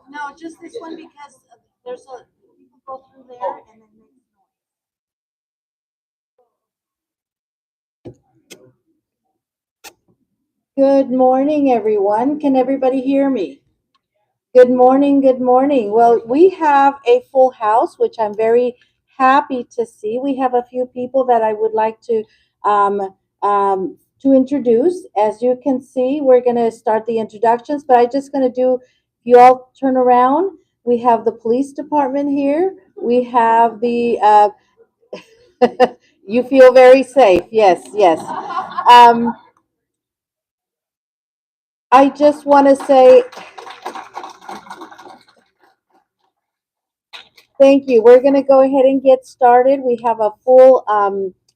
No, just this one because there's a people go through there and then they. Good morning, everyone. Can everybody hear me? Good morning. Good morning. Well, we have a full house, which I'm very happy to see. We have a few people that I would like to introduce. As you can see, we're going to start the introductions, but I'm just going to do. If you all turn around, we have the police department here. We have the. You feel very safe. Yes, yes. I just want to say thank you. We're going to go ahead and get started. We have a full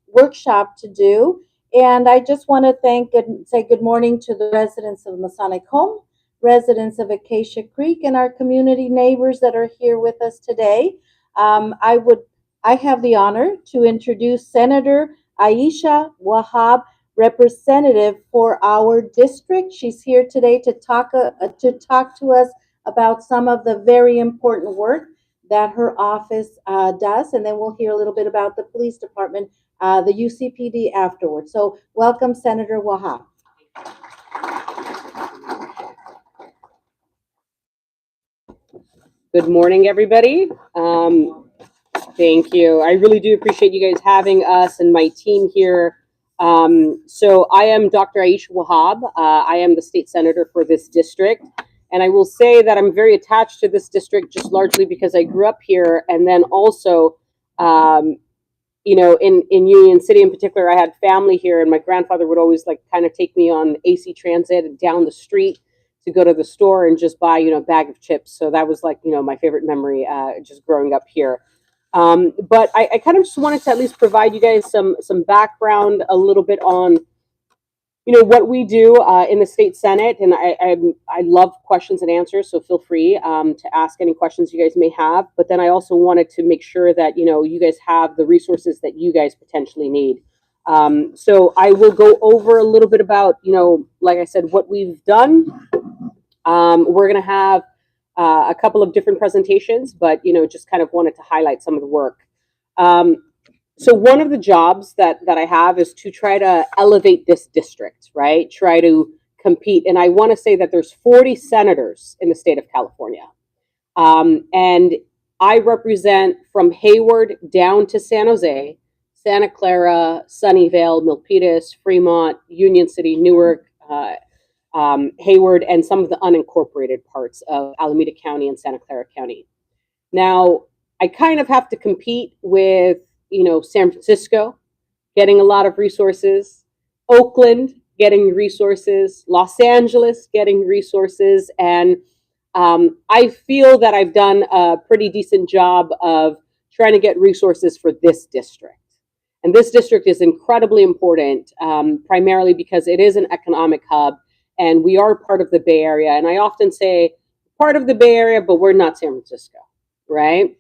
workshop to do. And I just want to say good morning to the residents of Masonic Home, residents of Acacia Creek, and our community neighbors that are here with us today. Um, I would, I have the honor to introduce Senator Aisha Wahab, representative for our district. She's here today to talk to us about some of the very important work that her office does, and then we'll hear a little bit about the police department, the UCPD afterwards. So welcome, Senator Wahab. Good morning, everybody. Thank you. I really do appreciate you guys having us and my team here. So I am Dr. Aisha Wahab. I am the state senator for this district. And I will say that I'm very attached to this district just largely because I grew up here. And then also, in Union City in particular, I had family here, and my grandfather would always like kind of take me on AC Transit down the street to go to the store and just buy, a bag of chips. So that was like, my favorite memory just growing up here. But I kind of just wanted to at least provide you guys some background a little bit on what we do in the state senate, and I love questions and answers, so feel free to ask any questions you guys may have. But then I also wanted to make sure that you guys have the resources that you guys potentially need. So I will go over a little bit about like I said, what we've done. We're going to have a couple of different presentations, but just kind of wanted to highlight some of the work. So one of the jobs that I have is to try to elevate this district, right? Try to compete. And I want to say that there's 40 senators in the state of California. And I represent from Hayward down to San Jose, Santa Clara, Sunnyvale, Milpitas, Fremont, Union City, Newark, Hayward, and some of the unincorporated parts of Alameda County and Santa Clara County. Now, I kind of have to compete with, San Francisco getting a lot of resources, Oakland getting resources, Los Angeles getting resources, and I feel that I've done a pretty decent job of trying to get resources for this district. And this district is incredibly important, primarily because it is an economic hub and we are part of the Bay Area. And I often say part of the Bay Area, but we're not San Francisco, right?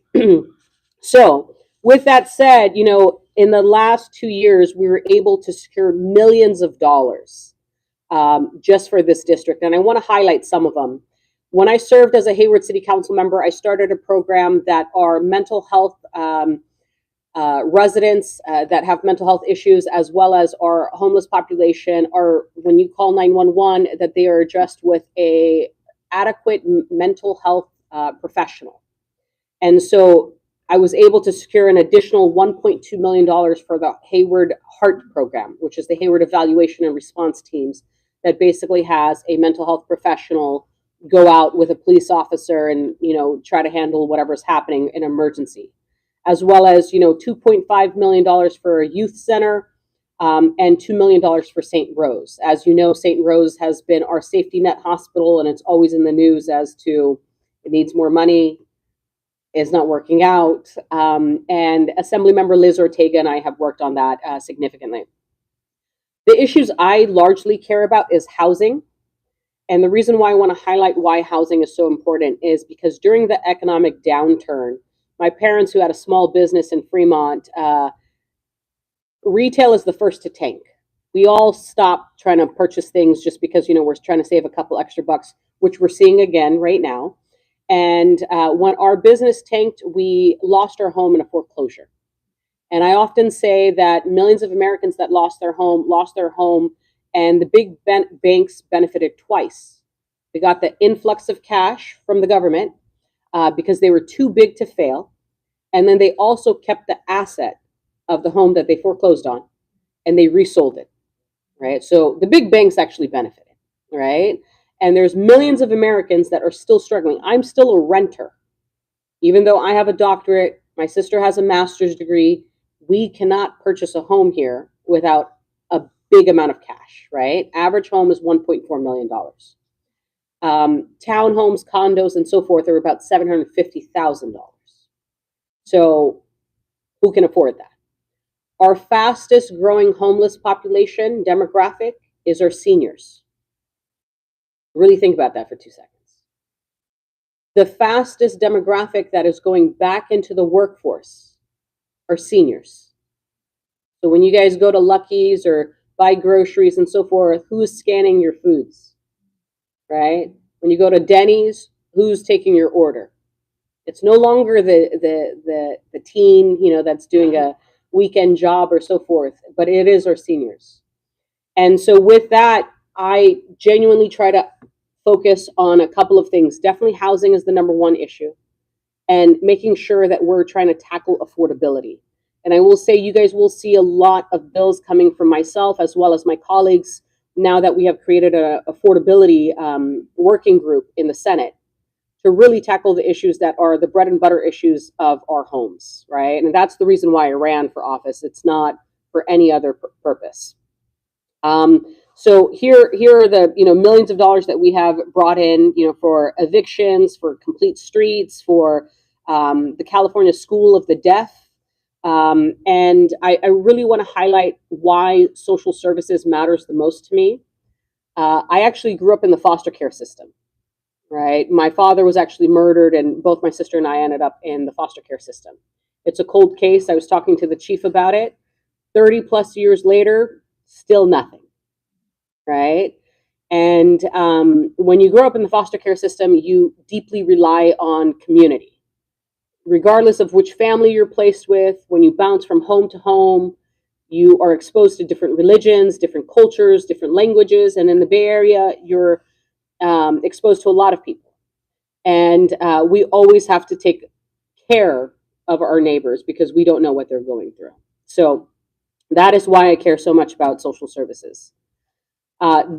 So, with that said, in the last 2 years, we were able to secure millions of dollars just for this district. And I want to highlight some of them. When I served as a Hayward City Council member, I started a program that our mental health residents that have mental health issues, as well as our homeless population, are, when you call 911, that they are addressed with a adequate mental health professional. And so I was able to secure an additional $1.2 million for the Hayward Heart program, which is the Hayward Evaluation and Response Teams, that basically has a mental health professional go out with a police officer and, try to handle whatever's happening in an emergency, as well as, $2.5 million for a youth center, and $2 million for St. Rose. As you know, St. Rose has been our safety net hospital, and it's always in the news as to it needs more money, is not working out. And Assemblymember Liz Ortega and I have worked on that significantly. The issues I largely care about is housing. And the reason why I want to highlight why housing is so important is because during the economic downturn, my parents, who had a small business in Fremont, retail is the first to tank. We all stopped trying to purchase things just because, we're trying to save a couple extra bucks, which we're seeing again right now. And when our business tanked, we lost our home in a foreclosure. And I often say that millions of Americans that lost their home, and the big banks benefited twice. They got the influx of cash from the government because they were too big to fail. And then they also kept the asset of the home that they foreclosed on, and they resold it, right? So the big banks actually benefited, right? And there's millions of Americans that are still struggling. I'm still a renter. Even though I have a doctorate, my sister has a master's degree, we cannot purchase a home here without a big amount of cash, right? Average home is $1.4 million. Townhomes, condos, and so forth are about $750,000. So who can afford that? Our fastest growing homeless population demographic is our seniors. Really think about that for 2 seconds. The fastest demographic that is going back into the workforce are seniors. So when you guys go to Lucky's or buy groceries and so forth, who's scanning your foods, right? When you go to Denny's, who's taking your order? It's no longer the teen, that's doing a weekend job or so forth, but it is our seniors. And so with that, I genuinely try to focus on a couple of things. Definitely housing is the number one issue, and making sure that we're trying to tackle affordability. And I will say, you guys will see a lot of bills coming from myself as well as my colleagues now that we have created an affordability working group in the Senate to really tackle the issues that are the bread and butter issues of our homes, right? And that's the reason why I ran for office. It's not for any other purpose. So here are the millions of dollars that we have brought in, for evictions, for complete streets, for the California School of the Deaf. And I really want to highlight why social services matters the most to me. I actually grew up in the foster care system, right? My father was actually murdered, and both my sister and I ended up in the foster care system. It's a cold case. I was talking to the chief about it. 30 plus years later, still nothing, right? And when you grow up in the foster care system, you deeply rely on community. Regardless of which family you're placed with, when you bounce from home to home, you are exposed to different religions, different cultures, different languages. And in the Bay Area, you're exposed to a lot of people. And we always have to take care of our neighbors because we don't know what they're going through. So that is why I care so much about social services.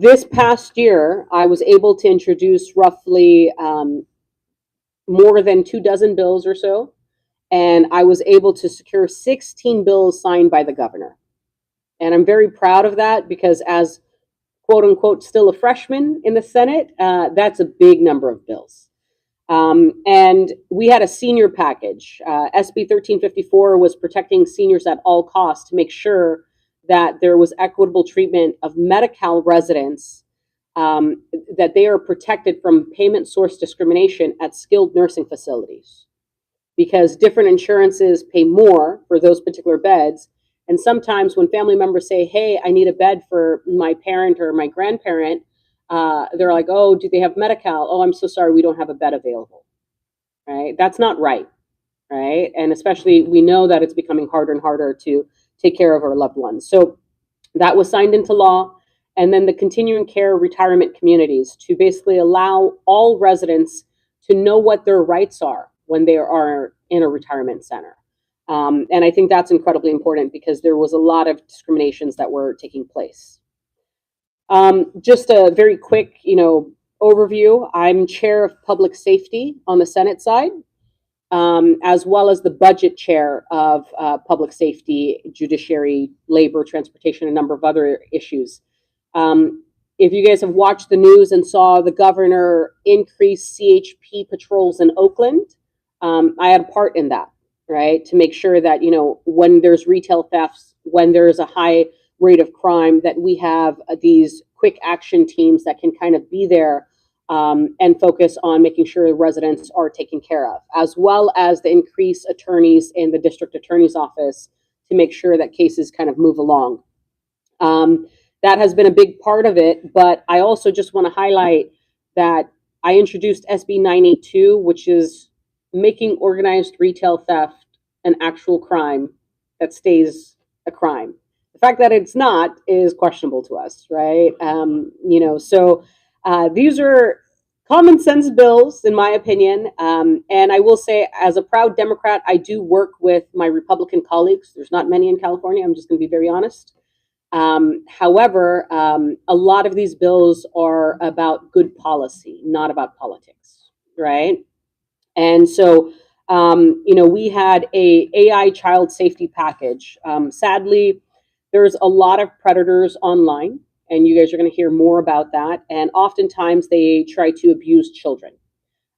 This past year, I was able to introduce roughly more than 2 dozen bills or so, and I was able to secure 16 bills signed by the governor. And I'm very proud of that because, as quote unquote, still a freshman in the Senate, that's a big number of bills. And we had a senior package. SB 1354 was protecting seniors at all costs to make sure that there was equitable treatment of Medi-Cal residents, that they are protected from payment source discrimination at skilled nursing facilities, because different insurances pay more for those particular beds. And sometimes when family members say, hey, I need a bed for my parent or my grandparent, they're like, oh, do they have Medi-Cal? Oh, I'm so sorry, we don't have a bed available, right? That's not right, right? And especially, we know that it's becoming harder and harder to take care of our loved ones. So that was signed into law. And then the continuing care retirement communities to basically allow all residents to know what their rights are when they are in a retirement center. And I think that's incredibly important because there was a lot of discriminations that were taking place. Just a very quick, overview. I'm chair of public safety on the Senate side, as well as the budget chair of public safety, judiciary, labor, transportation, a number of other issues. If you guys have watched the news and saw the governor increase CHP patrols in Oakland, I had a part in that, right? To make sure that, when there's retail thefts, when there's a high rate of crime, that we have these quick action teams that can kind of be there and focus on making sure the residents are taken care of, as well as the increased attorneys in the district attorney's office to make sure that cases kind of move along. That has been a big part of it, but I also just want to highlight that I introduced SB 982, which is making organized retail theft an actual crime that stays a crime. The fact that it's not is questionable to us, right? So these are common sense bills, in my opinion. And I will say, as a proud Democrat, I do work with my Republican colleagues. There's not many in California. I'm just going to be very honest. However, a lot of these bills are about good policy, not about politics, right? And so, we had a AI child safety package. Sadly, there's a lot of predators online, and you guys are going to hear more about that. And oftentimes, they try to abuse children.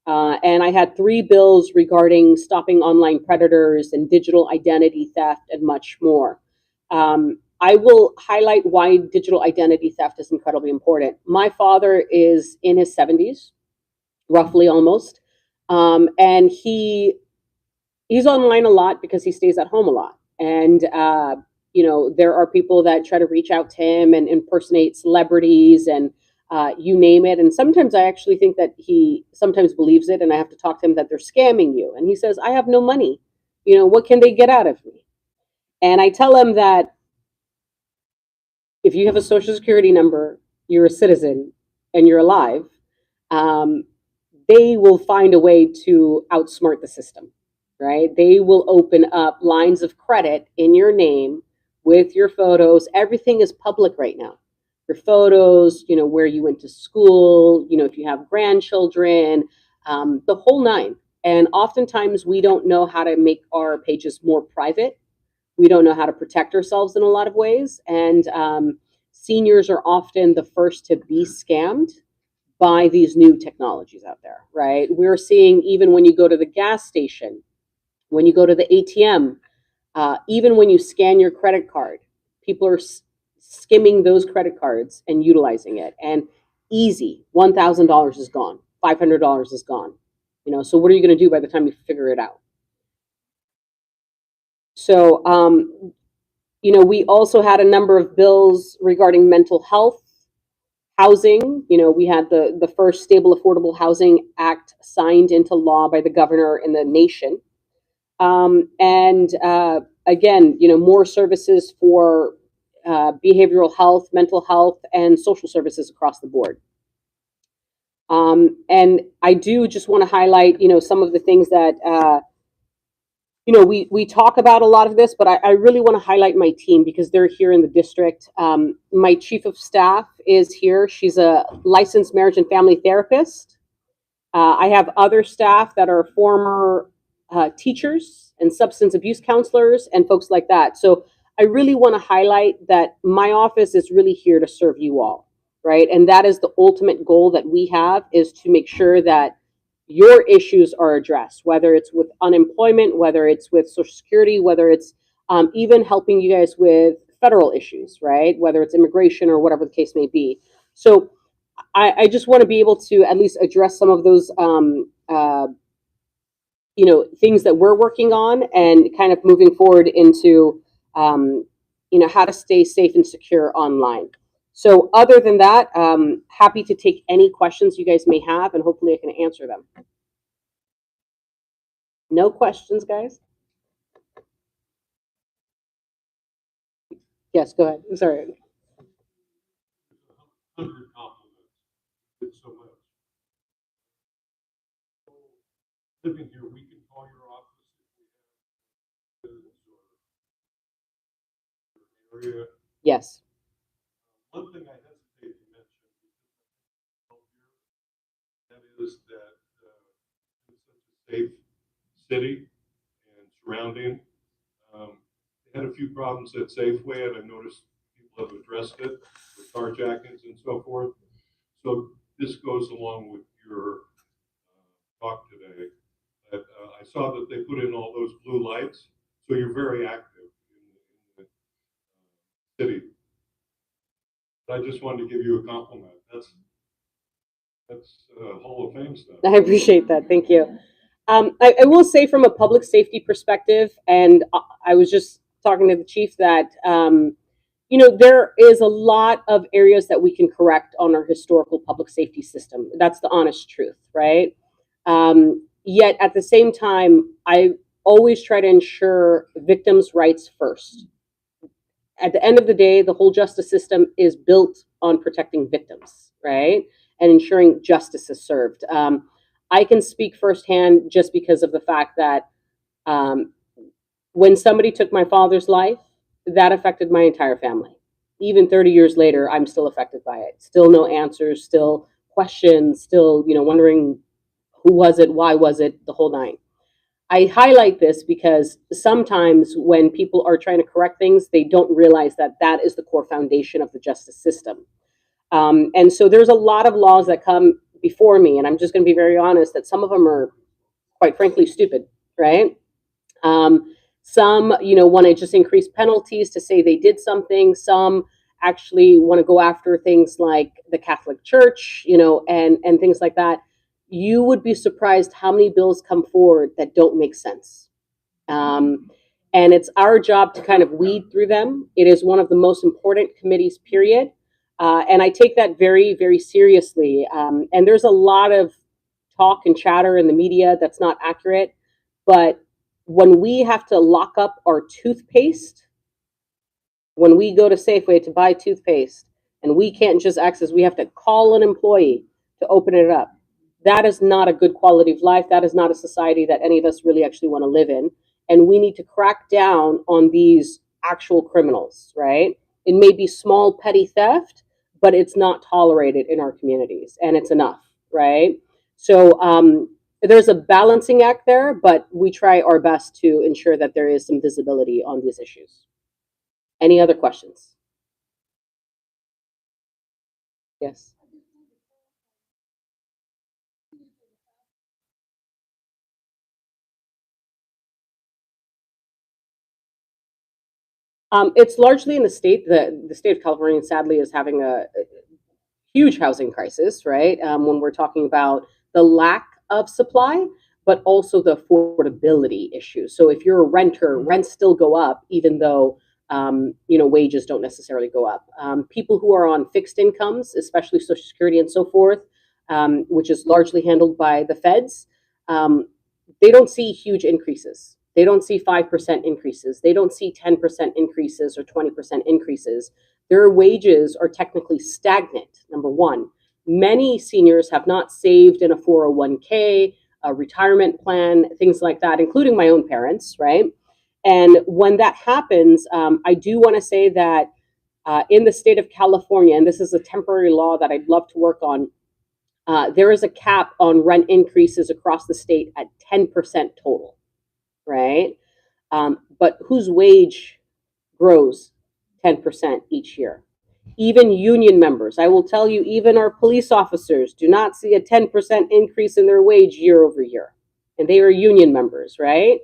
And I had 3 bills regarding stopping online predators and digital identity theft and much more. I will highlight why digital identity theft is incredibly important. My father is in his 70s, roughly almost, and he's online a lot because he stays at home a lot. And there are people that try to reach out to him and impersonate celebrities and you name it. And sometimes I actually think that he sometimes believes it, and I have to talk to him that they're scamming you. And he says, I have no money. What can they get out of me? And I tell him that if you have a social security number, you're a citizen, and you're alive, they will find a way to outsmart the system, right? They will open up lines of credit in your name with your photos. Everything is public right now. Your photos, where you went to school, if you have grandchildren, the whole nine. And oftentimes we don't know how to make our pages more private. We don't know how to protect ourselves in a lot of ways. And seniors are often the first to be scammed by these new technologies out there, right? We're seeing, even when you go to the gas station, when you go to the ATM, even when you scan your credit card, people are skimming those credit cards and utilizing it. And easy, $1,000 is gone, $500 is gone. So what are you going to do by the time you figure it out? So, we also had a number of bills regarding mental health, housing. We had the first Stable Affordable Housing Act signed into law by the governor in the nation. And again, more services for behavioral health, mental health, and social services across the board. And I do just want to highlight, some of the things that we talk about a lot of this, but I really want to highlight my team because they're here in the district. My chief of staff is here. She's a licensed marriage and family therapist. I have other staff that are former teachers and substance abuse counselors and folks like that. So I really want to highlight that my office is really here to serve you all, right? And that is the ultimate goal that we have, is to make sure that your issues are addressed, whether it's with unemployment, whether it's with Social Security, whether it's even helping you guys with federal issues, right? Whether it's immigration or whatever the case may be. So I just want to be able to at least address some of those things that we're working on, and kind of moving forward into how to stay safe and secure online. So other than that, happy to take any questions you guys may have, and hopefully I can answer them. No questions, guys? Yes, go ahead. I'm sorry. 100 compliments. It's so much. Living here, we can call your office if we have or area. Yes. One thing I hesitate to mention, that is that it's such a safe city and surrounding. They had a few problems at Safeway, and I noticed people have addressed it with carjackings and so forth. So this goes along with your talk today. That I saw that they put in all those blue lights, so you're very active in the city. But I just wanted to give you a compliment. That's Hall of Fame stuff. I appreciate that. Thank you. I will say, from a public safety perspective, and I was just talking to the chief, that there is a lot of areas that we can correct on our historical public safety system. That's the honest truth, right? Yet at the same time, I always try to ensure victims' rights first. At the end of the day, the whole justice system is built on protecting victims, right? And ensuring justice is served. I can speak firsthand just because of the fact that when somebody took my father's life, that affected my entire family. Even 30 years later, I'm still affected by it. Still no answers, still questions, still, wondering who was it, why was it, the whole nine. I highlight this because sometimes when people are trying to correct things, they don't realize that that is the core foundation of the justice system. And so there's a lot of laws that come before me, and I'm just going to be very honest that some of them are, quite frankly, stupid, right? Some, want to just increase penalties to say they did something. Some actually want to go after things like the Catholic Church, and things like that. You would be surprised how many bills come forward that don't make sense. And it's our job to kind of weed through them. It is one of the most important committees, period. And I take that very, very seriously. And there's a lot of talk and chatter in the media that's not accurate. But when we have to lock up our toothpaste, when we go to Safeway to buy toothpaste, and we can't just access, we have to call an employee to open it up. That is not a good quality of life. That is not a society that any of us really actually want to live in. And we need to crack down on these actual criminals, right? It may be small, petty theft, but it's not tolerated in our communities, and it's enough, right? So there's a balancing act there, but we try our best to ensure that there is some visibility on these issues. Any other questions? Yes. It's largely in the state. The state of California, sadly, is having a huge housing crisis, right? When we're talking about the lack of supply, but also the affordability issue. So if you're a renter, rents still go up, even though wages don't necessarily go up. People who are on fixed incomes, especially Social Security and so forth, which is largely handled by the feds, they don't see huge increases. They don't see 5% increases. They don't see 10% increases or 20% increases. Their wages are technically stagnant, number one. Many seniors have not saved in a 401k. a retirement plan, things like that, including my own parents, right? And when that happens, I do want to say that in the state of California, and this is a temporary law that I'd love to work on, there is a cap on rent increases across the state at 10% total, right? But whose wage grows 10% each year? Even union members, I will tell you, even our police officers do not see a 10% increase in their wage year over year. And they are union members, right?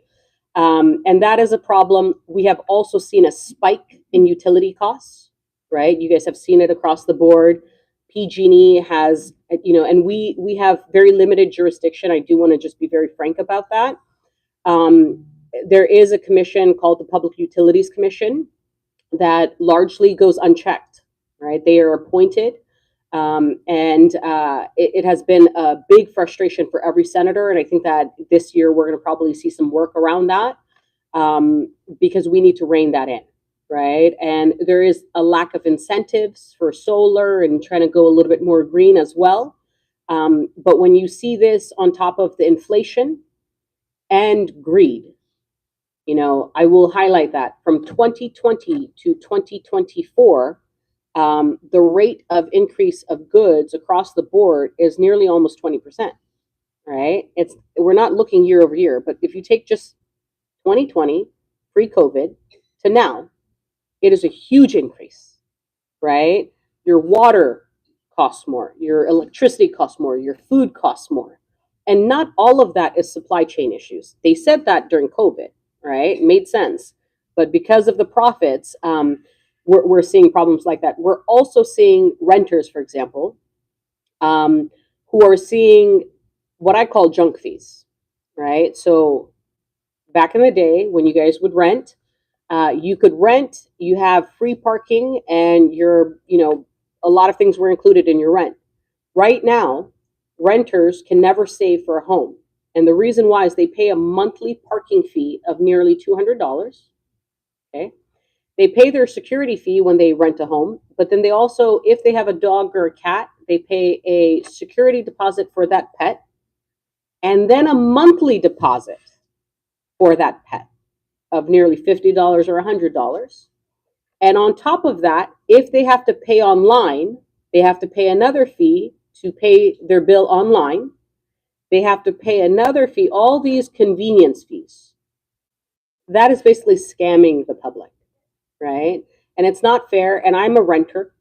And that is a problem. We have also seen a spike in utility costs, right? You guys have seen it across the board. PG&E has, and we have very limited jurisdiction. I do want to just be very frank about that. There is a commission called the Public Utilities Commission that largely goes unchecked, right? They are appointed, and it has been a big frustration for every senator. And I think that this year we're going to probably see some work around that, because we need to rein that in, right? And there is a lack of incentives for solar and trying to go a little bit more green as well. But when you see this on top of the inflation and greed, I will highlight that from 2020 to 2024, the rate of increase of goods across the board is nearly almost 20%, right? We're not looking year over year, but if you take just 2020, pre-COVID, to now, it is a huge increase, right? Your water costs more, your electricity costs more, your food costs more. And not all of that is supply chain issues. They said that during COVID, right? It made sense. But because of the profits, we're seeing problems like that. We're also seeing renters, for example, who are seeing what I call junk fees, right? So back in the day when you guys would rent, you could rent, you have free parking, and a lot of things were included in your rent. Right now, renters can never save for a home. And the reason why is they pay a monthly parking fee of nearly $200. Okay. They pay their security fee when they rent a home, but then they also, if they have a dog or a cat, they pay a security deposit for that pet, and then a monthly deposit for that pet of nearly $50 or $100. And on top of that, if they have to pay online, they have to pay another fee to pay their bill online. They have to pay another fee, all these convenience fees. That is basically scamming the public, right? And it's not fair. And I'm a renter,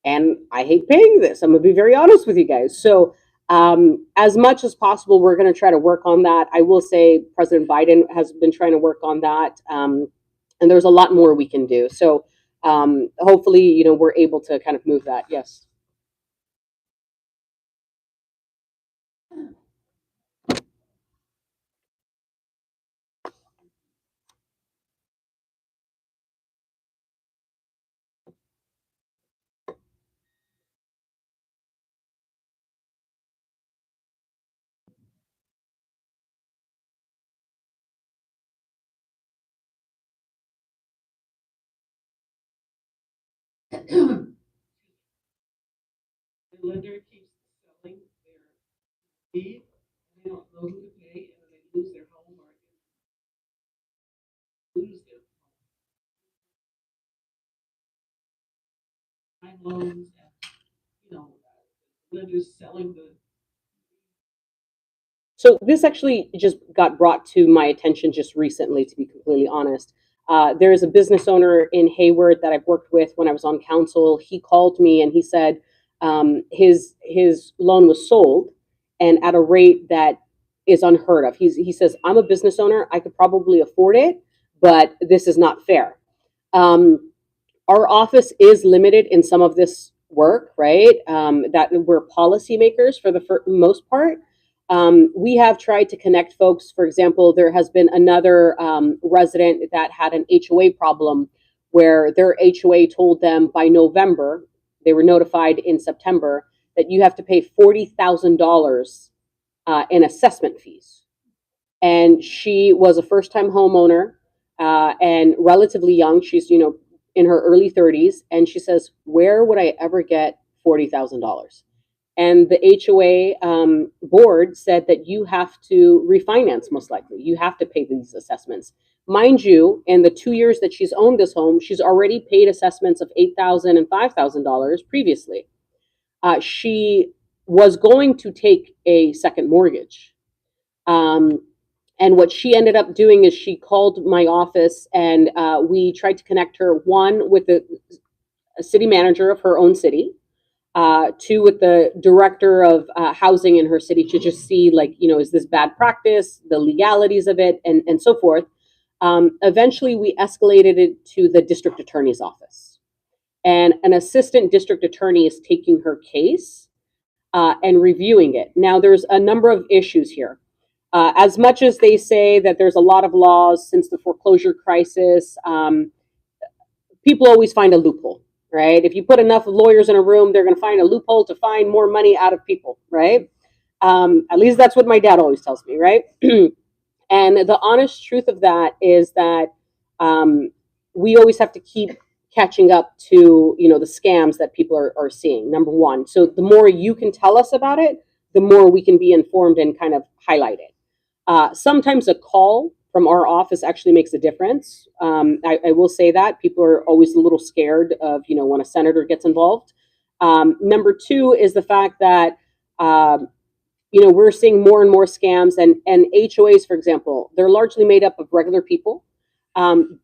and I hate paying this. I'm going to be very honest with you guys. So as much as possible, we're going to try to work on that. I will say President Biden has been trying to work on that. And there's a lot more we can do. So hopefully, we're able to kind of move that. Yes. The lender keeps selling their deed, and they don't know who to pay, and then they lose their home or lose their prime loans, and lenders selling the. So this actually just got brought to my attention just recently, to be completely honest. There is a business owner in Hayward that I've worked with when I was on council. He called me and he said his loan was sold, and at a rate that is unheard of. He says, I'm a business owner. I could probably afford it, but this is not fair. Our office is limited in some of this work, right? That we're policymakers for the most part. We have tried to connect folks. For example, there has been another resident that had an HOA problem where their HOA told them by November, they were notified in September, that you have to pay $40,000 in assessment fees. And she was a first-time homeowner and relatively young. She's, in her early 30s. And she says, where would I ever get $40,000? And the HOA board said that you have to refinance, most likely. You have to pay these assessments. Mind you, in the 2 years that she's owned this home, she's already paid assessments of $8,000 and $5,000 previously. She was going to take a second mortgage. And what she ended up doing is she called my office, and we tried to connect her, one, with a city manager of her own city, two, with the director of housing in her city, to just see, like, is this bad practice, the legalities of it, and so forth. Eventually, we escalated it to the district attorney's office. And an assistant district attorney is taking her case and reviewing it. Now, there's a number of issues here. As much as they say that there's a lot of laws since the foreclosure crisis, people always find a loophole, right? If you put enough lawyers in a room, they're going to find a loophole to find more money out of people, right? At least that's what my dad always tells me, right? And the honest truth of that is that we always have to keep catching up to, the scams that people are seeing, number one. So the more you can tell us about it, the more we can be informed and kind of highlight it. Sometimes a call from our office actually makes a difference. I will say that people are always a little scared of, when a senator gets involved. Number two is the fact that, we're seeing more and more scams, and HOAs, for example, they're largely made up of regular people.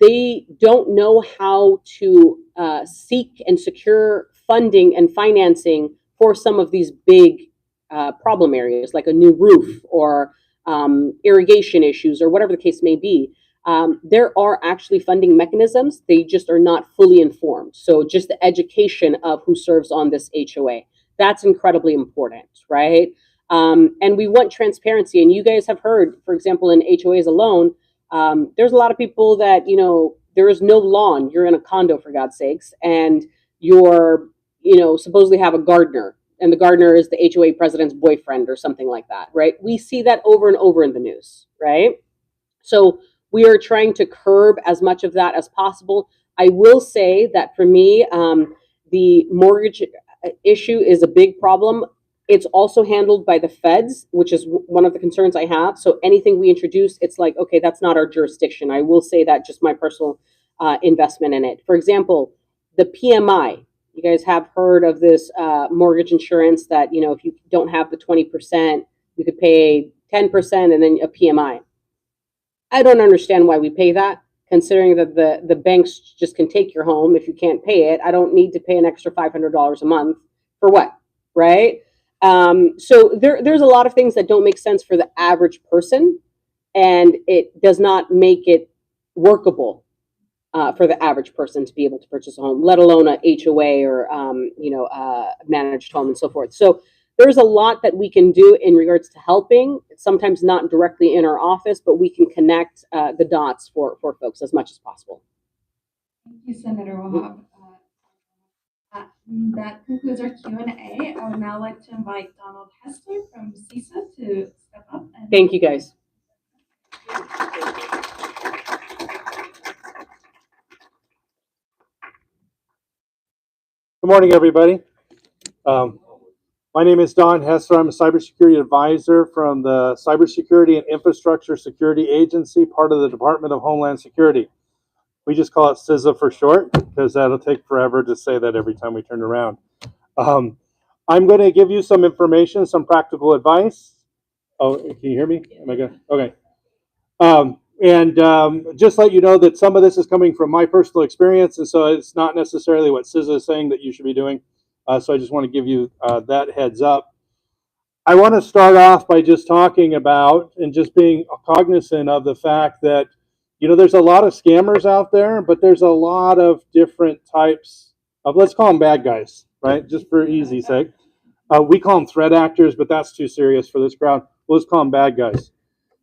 They don't know how to seek and secure funding and financing for some of these big problem areas, like a new roof or irrigation issues or whatever the case may be. There are actually funding mechanisms. They just are not fully informed. So just the education of who serves on this HOA, that's incredibly important, right? And we want transparency. And you guys have heard, for example, in HOAs alone, there's a lot of people that, there is no lawn. You're in a condo, for God's sakes, and you're, supposedly have a gardener, and the gardener is the HOA president's boyfriend or something like that, right? We see that over and over in the news, right? So we are trying to curb as much of that as possible. I will say that for me, the mortgage issue is a big problem. It's also handled by the feds, which is one of the concerns I have. So anything we introduce, it's like, okay, that's not our jurisdiction. I will say that, just my personal investment in it. For example, the PMI. You guys have heard of this mortgage insurance that, if you don't have the 20%, you could pay 10% and then a PMI. I don't understand why we pay that, considering that the banks just can take your home if you can't pay it. I don't need to pay an extra $500 a month for what, right? So there's a lot of things that don't make sense for the average person, and it does not make it workable for the average person to be able to purchase a home, let alone a HOA or a managed home and so forth. So there's a lot that we can do in regards to helping. Sometimes not directly in our office, but we can connect the dots for folks as much as possible. Thank you, Senator Wahab. That concludes our Q&A. I would now like to invite Donald Hester from CISA to step up. Thank you, guys. Good morning, everybody. My name is Don Hester. I'm a cybersecurity advisor from the Cybersecurity and Infrastructure Security Agency, part of the Department of Homeland Security. We just call it CISA for short, because that'll take forever to say that every time we turn around. I'm going to give you some information, some practical advice. Oh, can you hear me? Am I good? Okay. Just let you know that some of this is coming from my personal experience, and so it's not necessarily what CISA is saying that you should be doing. So I just want to give you that heads up. I want to start off by just talking about and just being cognizant of the fact that, there's a lot of scammers out there, but there's a lot of different types of, let's call them bad guys, right? Just for easy sake. We call them threat actors, but that's too serious for this crowd. Let's call them bad guys.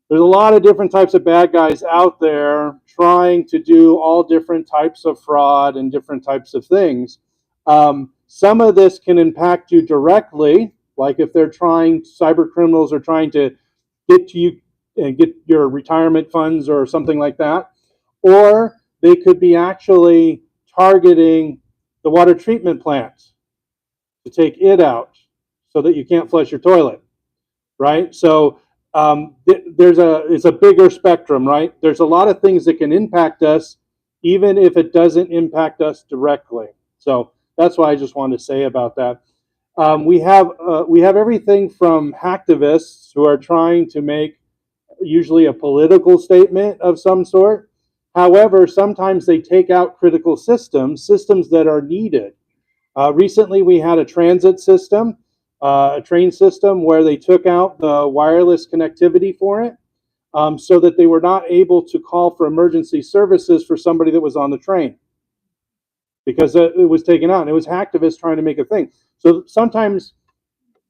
There's a lot of different types of bad guys out there trying to do all different types of fraud and different types of things. Some of this can impact you directly, like if cyber criminals are trying to get to you and get your retirement funds or something like that. Or they could be actually targeting the water treatment plant to take it out. so that you can't flush your toilet, right? So it's a bigger spectrum, right? There's a lot of things that can impact us, even if it doesn't impact us directly. So that's why I just wanted to say about that. We have everything from hacktivists who are trying to make usually a political statement of some sort. However, sometimes they take out critical systems that are needed. Recently, we had a transit system, a train system, where they took out the wireless connectivity for it, so that they were not able to call for emergency services for somebody that was on the train because it was taken out. And it was hacktivists trying to make a thing. So sometimes,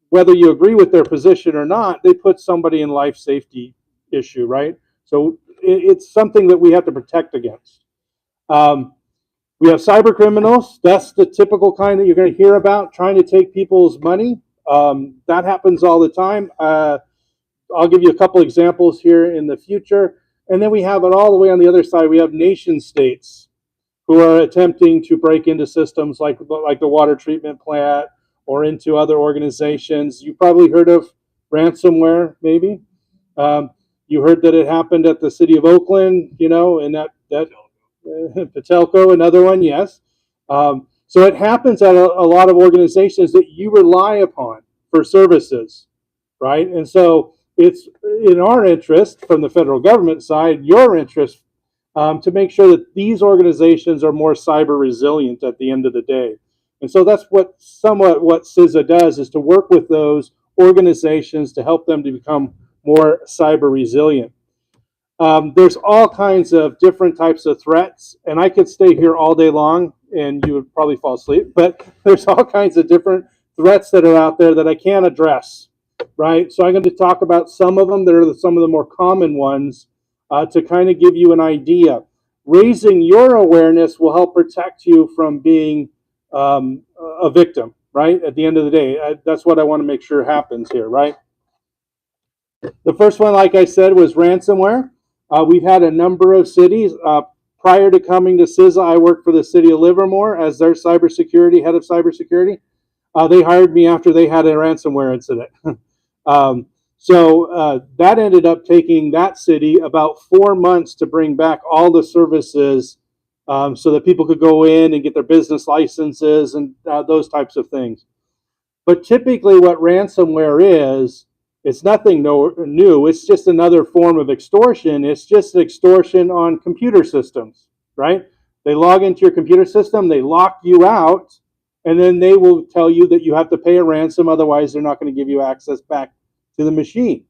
whether you agree with their position or not, they put somebody in life safety issue, right? So it's something that we have to protect against. We have cyber criminals. That's the typical kind that you're going to hear about, trying to take people's money. That happens all the time. I'll give you a couple examples here in the future. And then we have it all the way on the other side. We have nation states who are attempting to break into systems like the water treatment plant or into other organizations. You probably heard of ransomware, maybe. You heard that it happened at the city of Oakland, and that Patelco, another one, yes. So it happens at a lot of organizations that you rely upon for services, right? And so it's in our interest, from the federal government side, your interest, to make sure that these organizations are more cyber resilient at the end of the day. And so that's what CISA does, is to work with those organizations to help them to become more cyber resilient. There's all kinds of different types of threats, and I could stay here all day long and you would probably fall asleep, but there's all kinds of different threats that are out there that I can't address, right? So I'm going to talk about some of them that are some of the more common ones, to kind of give you an idea. Raising your awareness will help protect you from being a victim, right? At the end of the day, that's what I want to make sure happens here, right? The first one, like I said, was ransomware. We've had a number of cities. Prior to coming to CISA, I worked for the city of Livermore as their cybersecurity, head of cybersecurity. They hired me after they had a ransomware incident. So that ended up taking that city about 4 months to bring back all the services, so that people could go in and get their business licenses and those types of things. But typically what ransomware is, it's nothing new. It's just another form of extortion. It's just extortion on computer systems, right? They log into your computer system, they lock you out, and then they will tell you that you have to pay a ransom, otherwise they're not going to give you access back to the machine.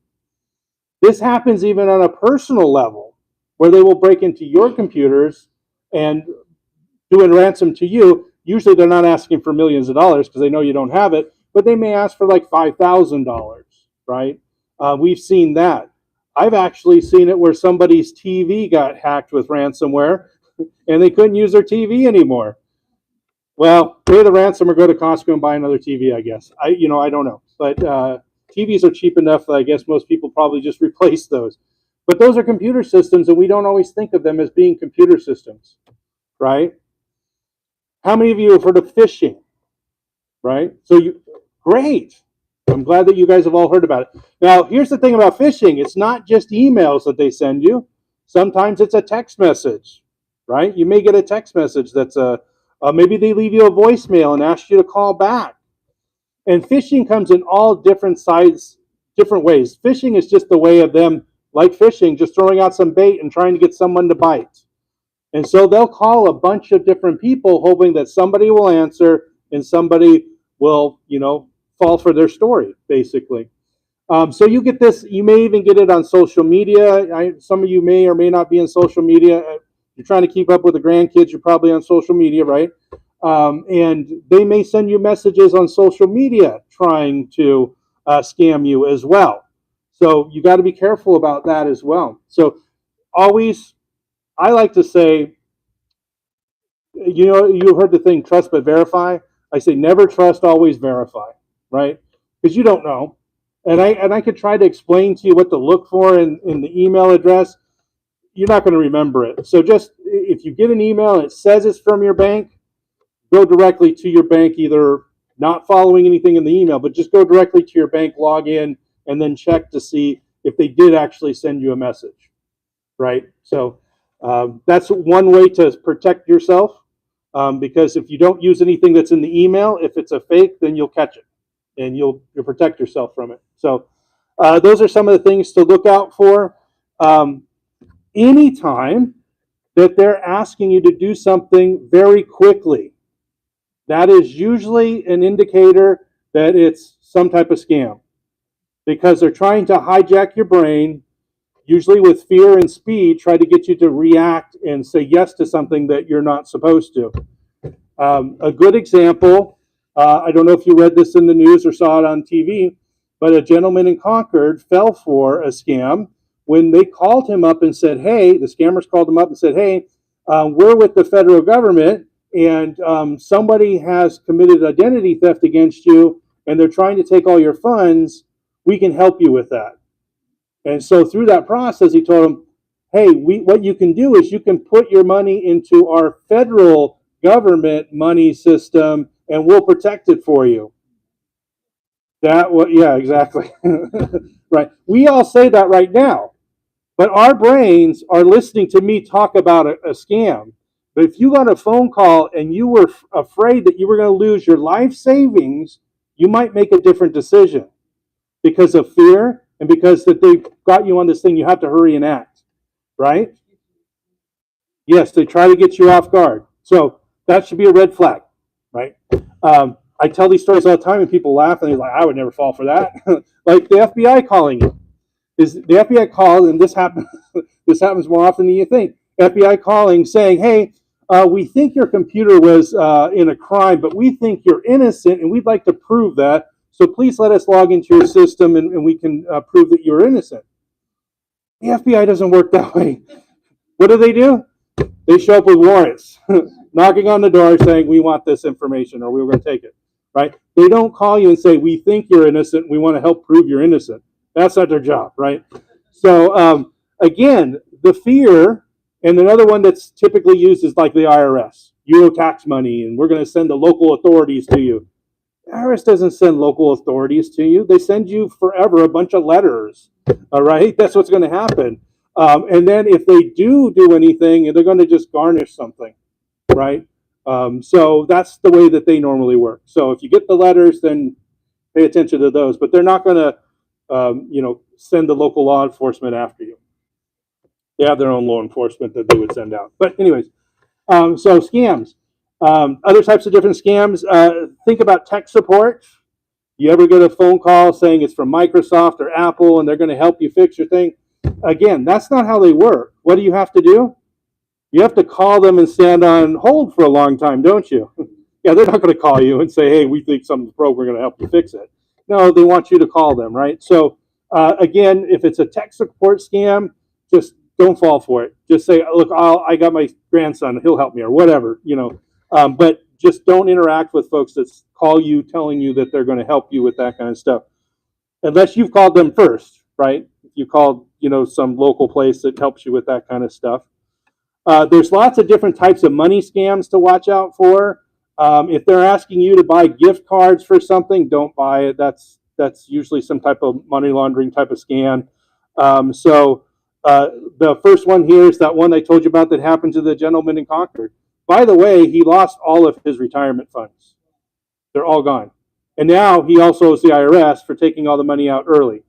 This happens even on a personal level, where they will break into your computers and do a ransom to you. Usually they're not asking for millions of dollars because they know you don't have it, but they may ask for like $5,000, right? We've seen that. I've actually seen it where somebody's TV got hacked with ransomware and they couldn't use their TV anymore. Well, pay the ransom or go to Costco and buy another TV, I guess. I don't know. But TVs are cheap enough that I guess most people probably just replace those. But those are computer systems, and we don't always think of them as being computer systems, right? How many of you have heard of phishing, right? Great. I'm glad that you guys have all heard about it. Now, here's the thing about phishing. It's not just emails that they send you. Sometimes it's a text message, right? You may get a text message that's maybe they leave you a voicemail and ask you to call back. And phishing comes in all different sides, different ways. Phishing is just the way of them, like fishing, just throwing out some bait and trying to get someone to bite. And so they'll call a bunch of different people, hoping that somebody will answer and somebody will, fall for their story, basically. So you get this. You may even get it on social media. Some of you may or may not be in social media. You're trying to keep up with the grandkids. You're probably on social media, right? And they may send you messages on social media trying to scam you as well. So you got to be careful about that as well. So always, I like to say, you heard the thing, trust but verify. I say never trust, always verify, right? Because you don't know. And I could try to explain to you what to look for in the email address. You're not going to remember it. So just, if you get an email and it says it's from your bank, go directly to your bank, either not following anything in the email, but just go directly to your bank, log in, and then check to see if they did actually send you a message, right? So that's one way to protect yourself, because if you don't use anything that's in the email, if it's a fake, then you'll catch it and you'll protect yourself from it. So those are some of the things to look out for. Anytime that they're asking you to do something very quickly, that is usually an indicator that it's some type of scam, because they're trying to hijack your brain, usually with fear and speed, try to get you to react and say yes to something that you're not supposed to. A good example, I don't know if you read this in the news or saw it on TV, but a gentleman in Concord fell for a scam when they called him up and said, hey, the scammers called him up and said, hey, we're with the federal government, and somebody has committed identity theft against you, and they're trying to take all your funds. We can help you with that. And so through that process, he told them, hey, what you can do is you can put your money into our federal government money system, and we'll protect it for you. Yeah, exactly. Right. We all say that right now, but our brains are listening to me talk about a scam. But if you got a phone call and you were afraid that you were going to lose your life savings, you might make a different decision because of fear and because that they've got you on this thing. You have to hurry and act, right? Yes, they try to get you off guard. So that should be a red flag, right? I tell these stories all the time and people laugh and they're like, I would never fall for that. Like the FBI calling you. Is the FBI called, and this happens more often than you think. FBI calling saying, hey, we think your computer was in a crime, but we think you're innocent and we'd like to prove that. So please let us log into your system and we can prove that you're innocent. The FBI doesn't work that way. What do? They show up with warrants, knocking on the door saying, we want this information or we're going to take it, right? They don't call you and say, we think you're innocent. We want to help prove you're innocent. That's not their job, right? So again, the fear, and another one that's typically used is like the IRS. You owe tax money and we're going to send the local authorities to you. The IRS doesn't send local authorities to you. They send you forever a bunch of letters, all right? That's what's going to happen. And then if they do anything, they're going to just garnish something, right? So that's the way that they normally work. So if you get the letters, then pay attention to those. But they're not going to send the local law enforcement after you. They have their own law enforcement that they would send out. But anyways, so scams. Other types of different scams. Think about tech support. You ever get a phone call saying it's from Microsoft or Apple and they're going to help you fix your thing? Again, that's not how they work. What do you have to do? You have to call them and stand on hold for a long time, don't you? Yeah, they're not going to call you and say, hey, we think something's broke, we're going to help you fix it. No, they want you to call them, right? So again, if it's a tech support scam, just don't fall for it. Just say, look, I got my grandson, he'll help me, or whatever, but just don't interact with folks that call you telling you that they're going to help you with that kind of stuff. Unless you've called them first, right? If you called, some local place that helps you with that kind of stuff. There's lots of different types of money scams to watch out for. If they're asking you to buy gift cards for something, don't buy it. That's usually some type of money laundering type of scam. So the first one here is that one I told you about that happened to the gentleman in Concord. By the way, he lost all of his retirement funds. They're all gone. And now he also owes the IRS for taking all the money out early.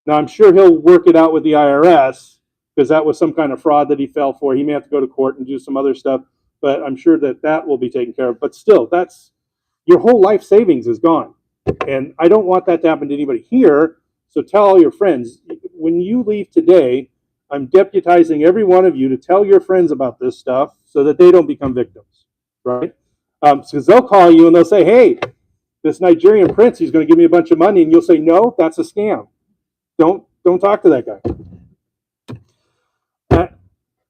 Now, I'm sure he'll work it out with the IRS because that was some kind of fraud that he fell for. He may have to go to court and do some other stuff, but I'm sure that will be taken care of. But still, that's your whole life savings is gone. And I don't want that to happen to anybody here. So tell all your friends, when you leave today, I'm deputizing every one of you to tell your friends about this stuff so that they don't become victims, right? Because they'll call you and they'll say, hey, this Nigerian prince, he's going to give me a bunch of money. And you'll say, no, that's a scam. Don't talk to that guy.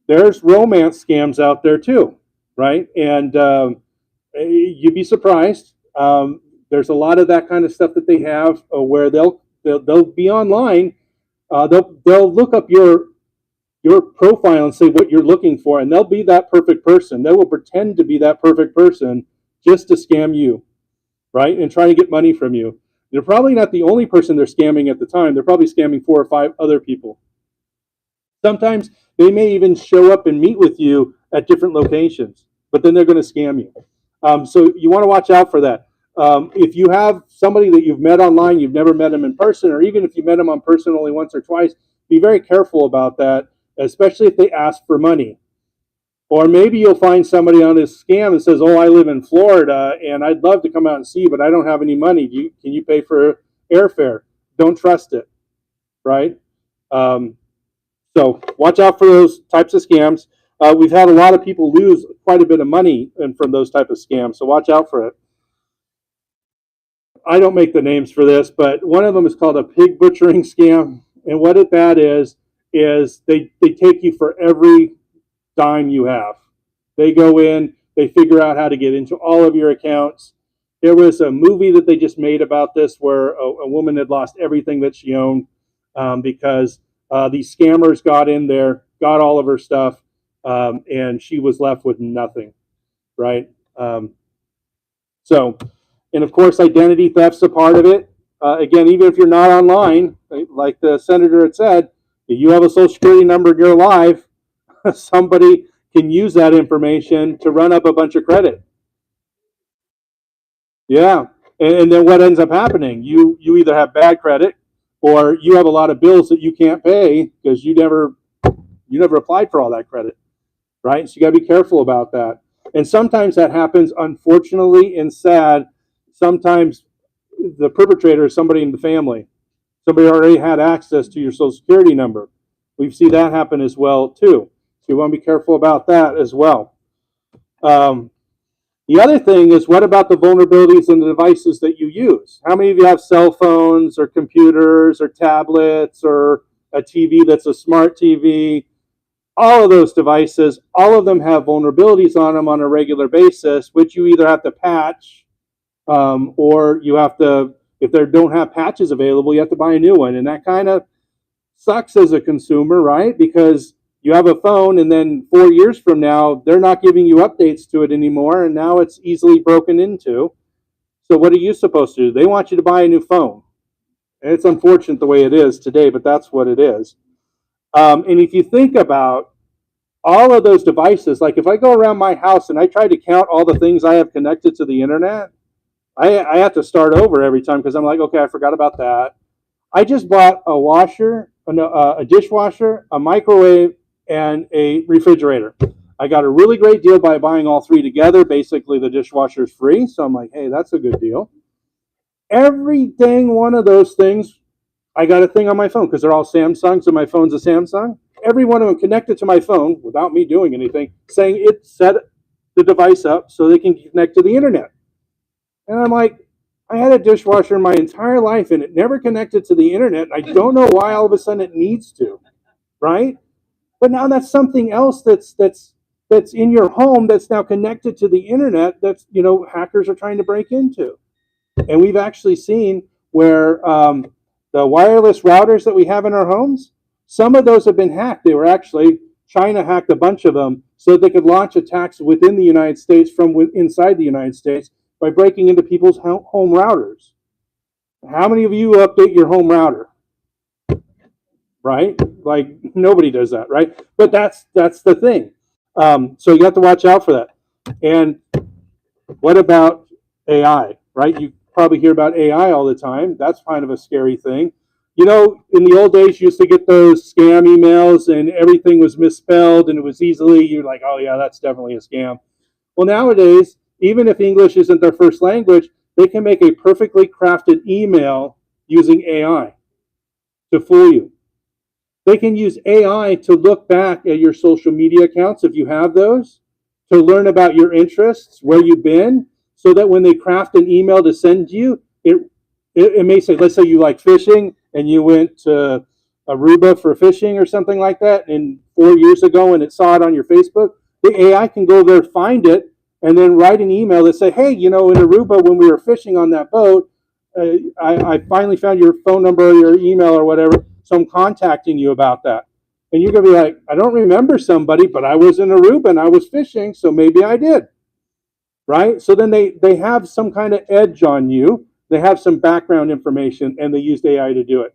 There's romance scams out there too, right? And you'd be surprised. There's a lot of that kind of stuff that they have where they'll be online. They'll look up your profile and say what you're looking for, and they'll be that perfect person. They will pretend to be that perfect person just to scam you, right? And try to get money from you. They're probably not the only person they're scamming at the time. They're probably scamming 4 or 5 other people. Sometimes they may even show up and meet with you at different locations, but then they're going to scam you. So you want to watch out for that. If you have somebody that you've met online, you've never met them in person, or even if you met them on person only once or twice, be very careful about that, especially if they ask for money. Or maybe you'll find somebody on this scam and says, oh, I live in Florida and I'd love to come out and see you, but I don't have any money. Can you pay for airfare? Don't trust it, right? So watch out for those types of scams. We've had a lot of people lose quite a bit of money from those type of scams, so watch out for it. I don't make the names for this, but one of them is called a pig butchering scam. And what that is they take you for every dime you have. They go in, they figure out how to get into all of your accounts. There was a movie that they just made about this where a woman had lost everything that she owned because these scammers got in there, got all of her stuff, and she was left with nothing, right? And of course, identity theft's a part of it. Again, even if you're not online, like the senator had said, if you have a social security number and you're alive, somebody can use that information to run up a bunch of credit. Yeah, and then what ends up happening? You either have bad credit, or you have a lot of bills that you can't pay because you never applied for all that credit, right? So you got to be careful about that. And sometimes that happens, unfortunately and sad. Sometimes the perpetrator is somebody in the family. Somebody already had access to your social security number. We've seen that happen as well too. So you want to be careful about that as well. The other thing is, what about the vulnerabilities in the devices that you use? How many of you have cell phones or computers or tablets or a TV that's a smart TV? All of those devices, all of them have vulnerabilities on them on a regular basis, which you either have to patch or you have to, if they don't have patches available, you have to buy a new one. And that kind of sucks as a consumer, right? Because you have a phone and then 4 years from now, they're not giving you updates to it anymore. And now it's easily broken into. So what are you supposed to do? They want you to buy a new phone. And it's unfortunate the way it is today, but that's what it is. And if you think about all of those devices, like if I go around my house and I try to count all the things I have connected to the internet, I have to start over every time because I'm like, okay, I forgot about that. I just bought a washer, a dishwasher, a microwave, and a refrigerator. I got a really great deal by buying all 3 together. Basically, the dishwasher is free. So I'm like, hey, that's a good deal. Every dang one of those things, I got a thing on my phone because they're all Samsungs and my phone's a Samsung. Every one of them connected to my phone without me doing anything, saying it set the device up so they can connect to the internet. And I'm like, I had a dishwasher my entire life and it never connected to the internet. I don't know why all of a sudden it needs to, right? But now that's something else that's in your home that's now connected to the internet that's, hackers are trying to break into. And we've actually seen where the wireless routers that we have in our homes, some of those have been hacked. They were actually, China hacked a bunch of them so that they could launch attacks within the United States from inside the United States by breaking into people's home routers. How many of you update your home router? Right? Like nobody does that, right? But that's the thing. So you have to watch out for that. And what about AI, right? You probably hear about AI all the time. That's kind of a scary thing. In the old days, you used to get those scam emails and everything was misspelled and it was you're like, oh yeah, that's definitely a scam. Well, nowadays, even if English isn't their first language, they can make a perfectly crafted email using AI to fool you. They can use AI to look back at your social media accounts, if you have those, to learn about your interests, where you've been, so that when they craft an email to send you, it may say, let's say you like fishing and you went to Aruba for fishing or something like that, and 4 years ago and it saw it on your Facebook, the AI can go there, find it, and then write an email that say, hey, in Aruba when we were fishing on that boat, I finally found your phone number or your email or whatever, so I'm contacting you about that. And you're going to be like, I don't remember somebody, but I was in Aruba and I was fishing, so maybe I did. right? So then they have some kind of edge on you. They have some background information, and they used AI to do it.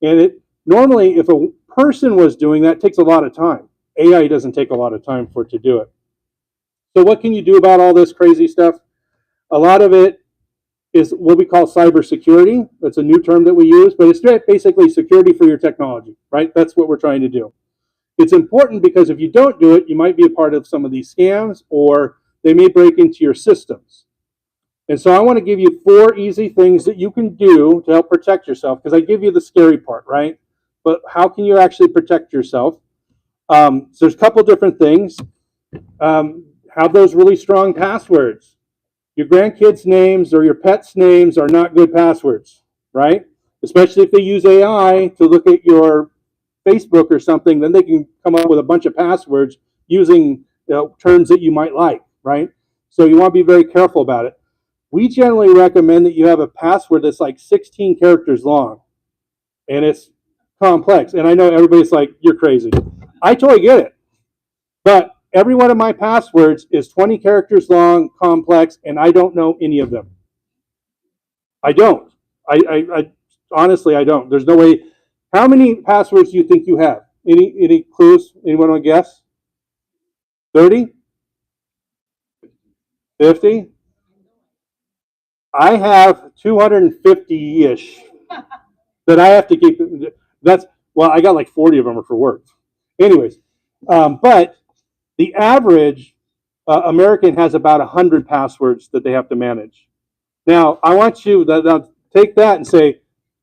And it normally, if a person was doing that, it takes a lot of time. AI doesn't take a lot of time for it to do it. So what can you do about all this crazy stuff? A lot of it is what we call cybersecurity. That's a new term that we use, but it's basically security for your technology, right? That's what we're trying to do. It's important because if you don't do it, you might be a part of some of these scams, or they may break into your systems. And so I want to give you 4 easy things that you can do to help protect yourself, because I give you the scary part, right? But how can you actually protect yourself? So there's a couple different things. Have those really strong passwords. Your grandkids' names or your pets' names are not good passwords, right? Especially if they use AI to look at your Facebook or something, then they can come up with a bunch of passwords using terms that you might like, right? So you want to be very careful about it. We generally recommend that you have a password that's like 16 characters long, and it's complex. And I know everybody's like, you're crazy. I totally get it. But every one of my passwords is 20 characters long, complex, and I don't know any of them. I don't. I honestly, I don't. There's no way. How many passwords do you think you have? Any clues? Anyone want to guess? 30? 50? I have 250-ish that I have to keep. Well, I got like 40 of them are for work. Anyways, but the average American has about 100 passwords that they have to manage. Now, I want you to take that and say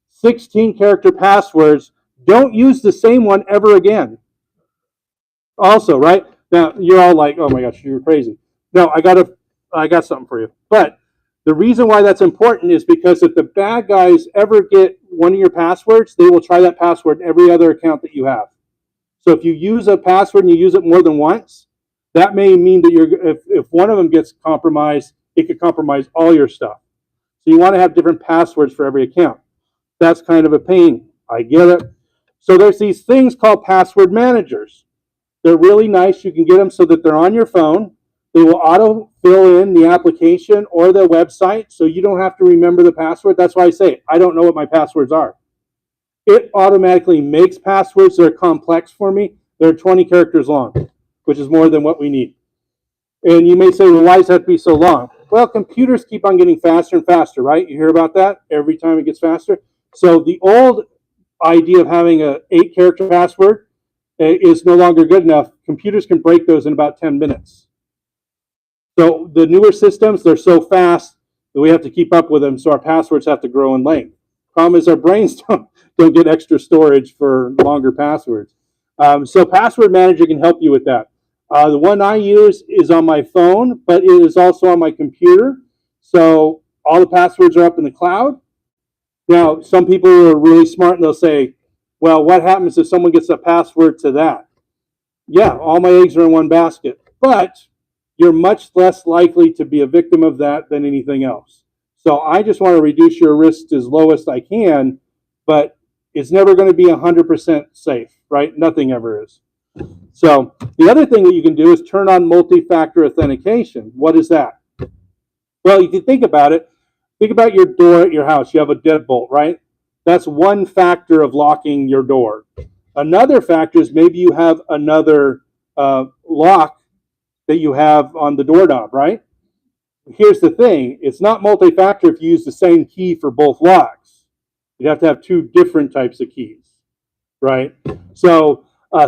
16 character passwords. Don't use the same one ever again. Also, right? Now, you're all like, oh my gosh, you're crazy. No, I got something for you. But the reason why that's important is because if the bad guys ever get one of your passwords, they will try that password in every other account that you have. So if you use a password and you use it more than once, that may mean that if one of them gets compromised, it could compromise all your stuff. So you want to have different passwords for every account. That's kind of a pain. I get it. So there's these things called password managers. They're really nice. You can get them so that they're on your phone. They will auto fill in the application or the website, so you don't have to remember the password. That's why I say I don't know what my passwords are. It automatically makes passwords that are complex for me. They're 20 characters long, which is more than what we need. And you may say, well, why does that have to be so long? Well, computers keep on getting faster and faster, right? You hear about that every time it gets faster. So the old idea of having an 8-character password is no longer good enough. Computers can break those in about 10 minutes. So the newer systems, they're so fast that we have to keep up with them, so our passwords have to grow in length. Problem is our brains don't get extra storage for longer passwords. So Password Manager can help you with that. The one I use is on my phone, but it is also on my computer. So all the passwords are up in the cloud. Now, some people are really smart and they'll say, well, what happens if someone gets a password to that? Yeah, all my eggs are in one basket. But you're much less likely to be a victim of that than anything else. So I just want to reduce your risk as low as I can, but it's never going to be 100% safe, right? Nothing ever is. So the other thing that you can do is turn on multi-factor authentication. What is that? Well, if you think about it, think about your door at your house. You have a deadbolt, right? That's one factor of locking your door. Another factor is maybe you have another lock that you have on the doorknob, right? Here's the thing. It's not multi-factor if you use the same key for both locks. You'd have to have 2 different types of keys, right? So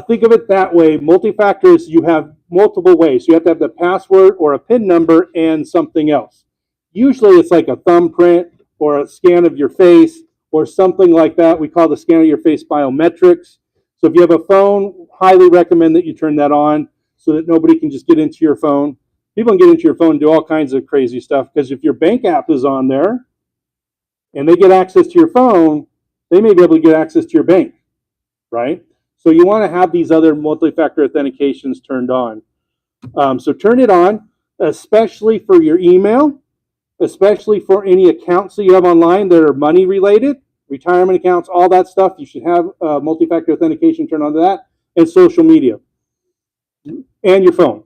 think of it that way. Multi-factor is you have multiple ways. You have to have the password or a PIN number and something else. Usually it's like a thumbprint or a scan of your face or something like that. We call the scan of your face biometrics. So if you have a phone, highly recommend that you turn that on so that nobody can just get into your phone. People can get into your phone and do all kinds of crazy stuff, because if your bank app is on there and they get access to your phone, they may be able to get access to your bank, right? So you want to have these other multi-factor authentications turned on. So turn it on, especially for your email, especially for any accounts that you have online that are money related, retirement accounts, all that stuff. You should have multi-factor authentication turned on to that, and social media. And your phone.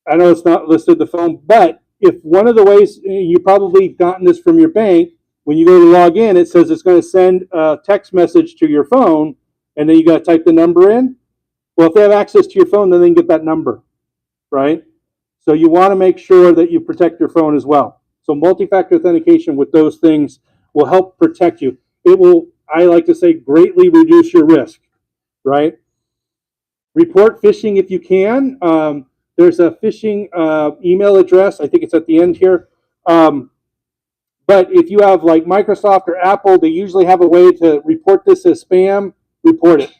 I know it's not listed the phone, but if one of the ways, you probably gotten this from your bank, when you go to log in, it says it's going to send a text message to your phone, and then you got to type the number in. Well, if they have access to your phone, then they can get that number, right? So you want to make sure that you protect your phone as well. So multi-factor authentication with those things will help protect you. It will, I like to say, greatly reduce your risk, right? Report phishing if you can. There's a phishing email address. I think it's at the end here. But if you have like Microsoft or Apple, they usually have a way to report this as spam, report it.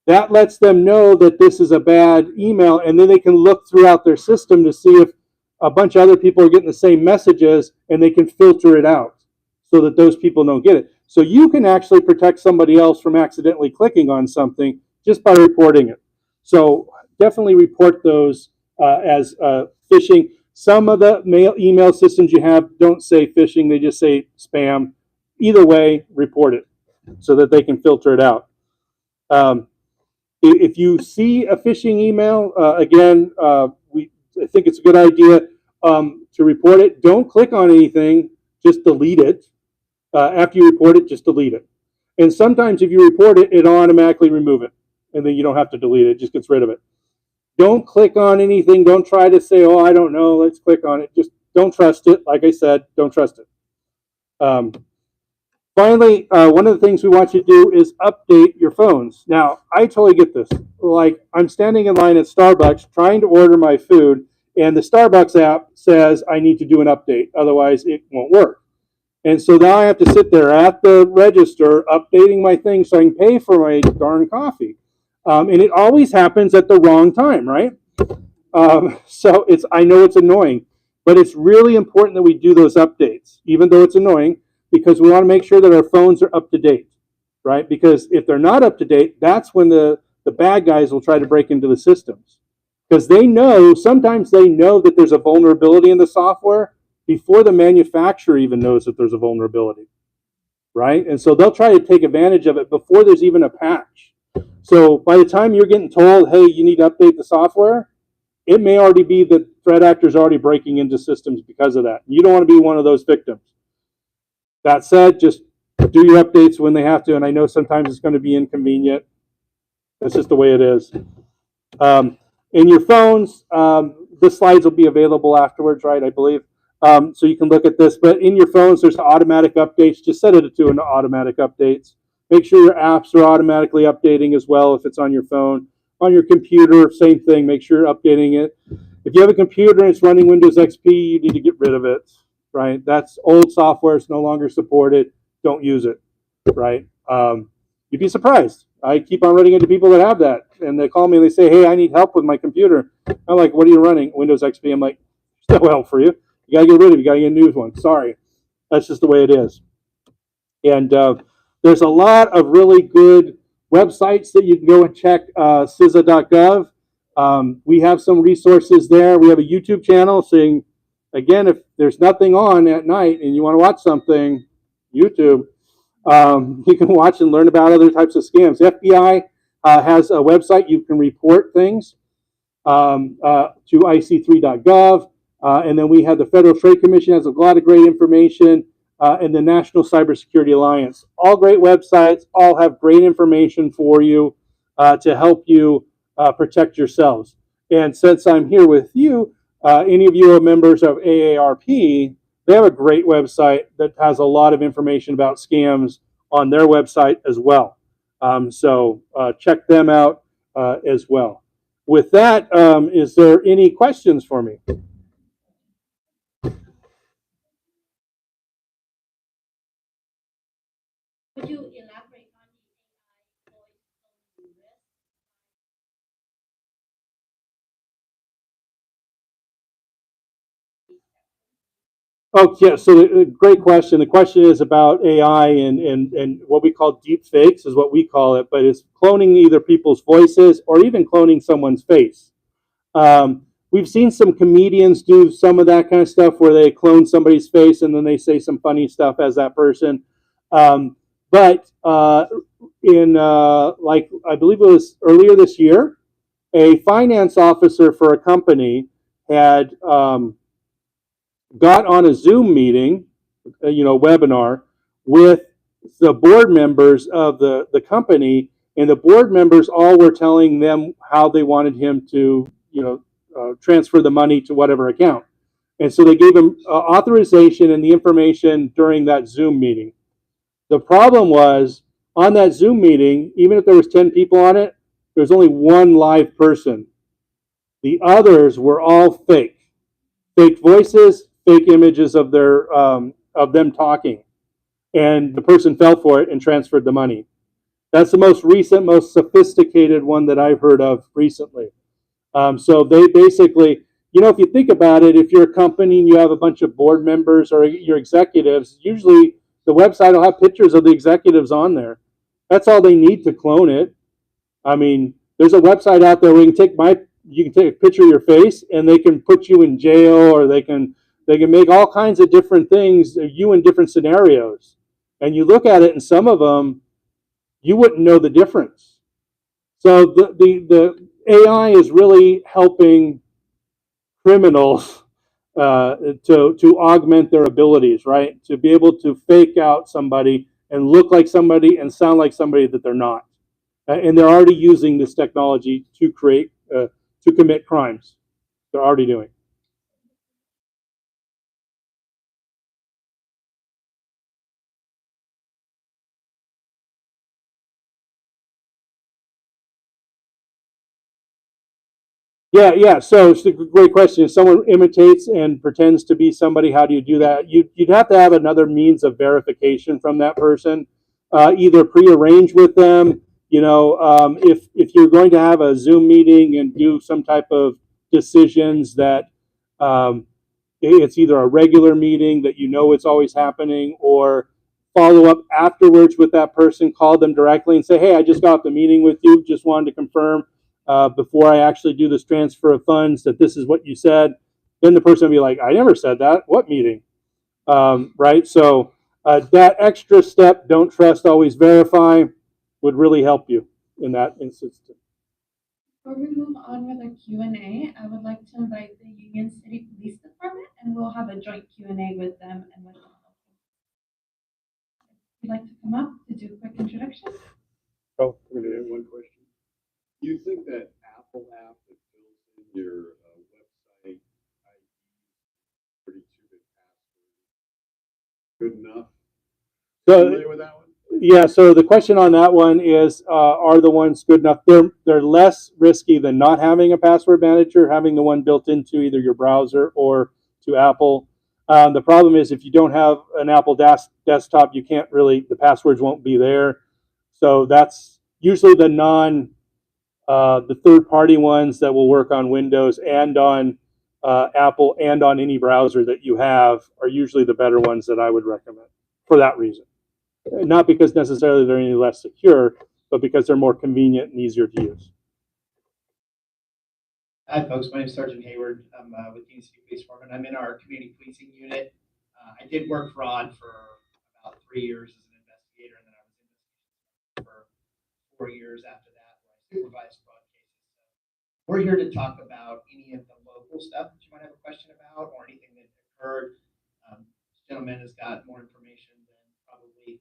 That lets them know that this is a bad email, and then they can look throughout their system to see if a bunch of other people are getting the same messages, and they can filter it out so that those people don't get it. So you can actually protect somebody else from accidentally clicking on something just by reporting it. So definitely report those as phishing. Some of the email systems you have don't say phishing, they just say spam. Either way, report it so that they can filter it out. If you see a phishing email, again, I think it's a good idea to report it. Don't click on anything, just delete it. After you report it, just delete it. And sometimes if you report it, it'll automatically remove it. And then you don't have to delete it, it just gets rid of it. Don't click on anything. Don't try to say, oh, I don't know, let's click on it. Just don't trust it. Like I said, don't trust it. Finally, one of the things we want you to do is update your phones. Now, I totally get this. Like, I'm standing in line at Starbucks trying to order my food, and the Starbucks app says I need to do an update. Otherwise, it won't work. And so now I have to sit there at the register updating my thing so I can pay for my darn coffee. And it always happens at the wrong time, right? So I know it's annoying, but it's really important that we do those updates, even though it's annoying, because we want to make sure that our phones are up to date, right? Because if they're not up to date, that's when the bad guys will try to break into the systems. Because sometimes they know that there's a vulnerability in the software before the manufacturer even knows that there's a vulnerability, right? And so they'll try to take advantage of it before there's even a patch. So by the time you're getting told, hey, you need to update the software, it may already be that threat actors are already breaking into systems because of that. You don't want to be one of those victims. That said, just do your updates when they have to, and I know sometimes it's going to be inconvenient. That's just the way it is. In your phones, the slides will be available afterwards, right, I believe. So you can look at this, but in your phones, there's automatic updates. Just set it to an automatic updates. Make sure your apps are automatically updating as well if it's on your phone. On your computer, same thing, make sure you're updating it. If you have a computer and it's running Windows XP, you need to get rid of it, right? That's old software, it's no longer supported. Don't use it, right? You'd be surprised. I keep on running into people that have that, and they call me and they say, hey, I need help with my computer. I'm like, what are you running? Windows XP. I'm like, there's no help for you. You got to get rid of it. You got to get a new one. Sorry. That's just the way it is. And there's a lot of really good websites that you can go and check, CISA.gov. We have some resources there. We have a YouTube channel saying, again, if there's nothing on at night and you want to watch something, YouTube, you can watch and learn about other types of scams. The FBI has a website you can report things to IC3.gov. And then we have the Federal Trade Commission has a lot of great information, and the National Cybersecurity Alliance. All great websites, all have great information for you to help you protect yourselves. And since I'm here with you, any of you are members of AARP, they have a great website that has a lot of information about scams on their website as well. So check them out as well. With that, is there any questions for me? Could you elaborate on the AI voice risk? Oh, yeah, so great question. The question is about AI and what we call deep fakes is what we call it, but it's cloning either people's voices or even cloning someone's face. We've seen some comedians do some of that kind of stuff where they clone somebody's face and then they say some funny stuff as that person. But in, like, I believe it was earlier this year, a finance officer for a company had got on a Zoom meeting, webinar with the board members of the company, and the board members all were telling them how they wanted him to, transfer the money to whatever account. And so they gave him authorization and the information during that Zoom meeting. The problem was on that Zoom meeting, even if there was 10 people on it, there was only one live person. The others were all fake voices, fake images of of them talking, and the person fell for it and transferred the money. That's the most recent, most sophisticated one that I've heard of recently. So they basically, if you think about it, if you're a company and you have a bunch of board members or your executives, usually the website will have pictures of the executives on there. That's all they need to clone it. I mean, there's a website out there where you can take a picture of your face and they can put you in jail, or they can make all kinds of different things, you in different scenarios. And you look at it, and some of them you wouldn't know the difference. So the AI is really helping criminals to augment their abilities, right? To be able to fake out somebody and look like somebody and sound like somebody that they're not. And they're already using this technology to commit crimes. They're already doing. Yeah. So it's a great question. If someone imitates and pretends to be somebody, how do you do that? You'd have to have another means of verification from that person, either prearrange with them. If you're going to have a Zoom meeting and do some type of decisions that um, it's either a regular meeting that it's always happening, or follow up afterwards with that person, call them directly and say, hey, I just got off the meeting with you, just wanted to confirm before I actually do this transfer of funds that this is what you said. Then the person will be like, I never said that. What meeting? Right? So that extra step, don't trust, always verify, would really help you in that instance. Before we move on with our Q&A, I would like to invite the Union City Police Department, and we'll have a joint Q&A with them and with Donald. If you'd like to come up to do a quick introduction? Oh, One question. Do you think that Apple app that fills in your website ID 32-bit password good enough? So, Familiar with that one? yeah, so the question on that one is, are the ones good enough? They're less risky than not having a password manager, having the one built into either your browser or to Apple. The problem is if you don't have an Apple desktop, you can't really, the passwords won't be there. So that's usually the third-party ones that will work on Windows and on Apple and on any browser that you have are usually the better ones that I would recommend for that reason. Not because necessarily they're any less secure, but because they're more convenient and easier to use. Hi, folks. My name is Sergeant Hayward. I'm with Union City Police Department. I'm in our community policing unit. I did work fraud for about 3 years as an investigator, and then I was in for 4 years after that, where I supervised fraud cases. So we're here to talk about any of the local stuff that you might have a question about, or anything that occurred. This gentleman has got more information than probably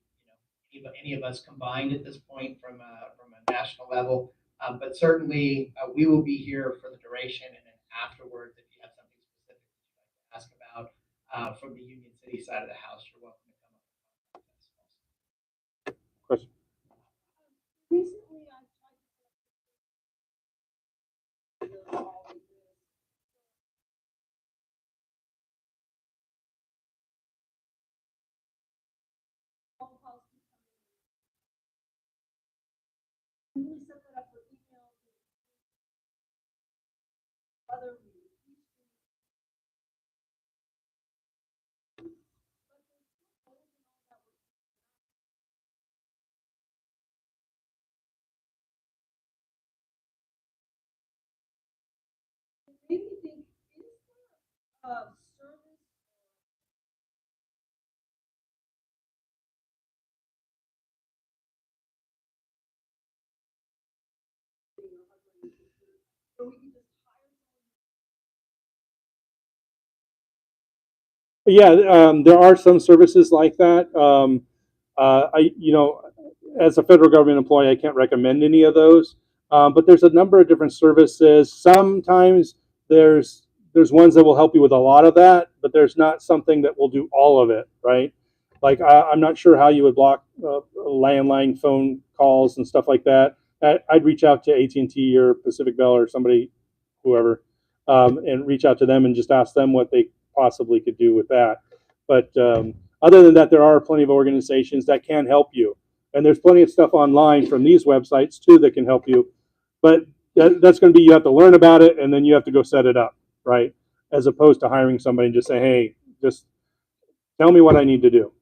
any of us combined at this point from a national level. But certainly, we will be here for the duration, and then afterwards, if you have something specific that you'd like to ask about from the Union City side of the house, you're welcome to come up. Question. Recently, I've tried to phone calls keep coming in. Can we set that up for emails and other means? Maybe think, is there a service or we can just Yeah, there are some services like that. As a federal government employee, I can't recommend any of those. But there's a number of different services. Sometimes there's ones that will help you with a lot of that, but there's not something that will do all of it, right? Like I'm not sure how you would block landline phone calls and stuff like that. I'd reach out to AT&T or Pacific Bell or somebody, whoever, and reach out to them and just ask them what they possibly could do with that. But other than that, there are plenty of organizations that can help you. And there's plenty of stuff online from these websites too that can help you. But that's going to be, you have to learn about it and then you have to go set it up, right? As opposed to hiring somebody and just say, hey, just tell me what I need to do.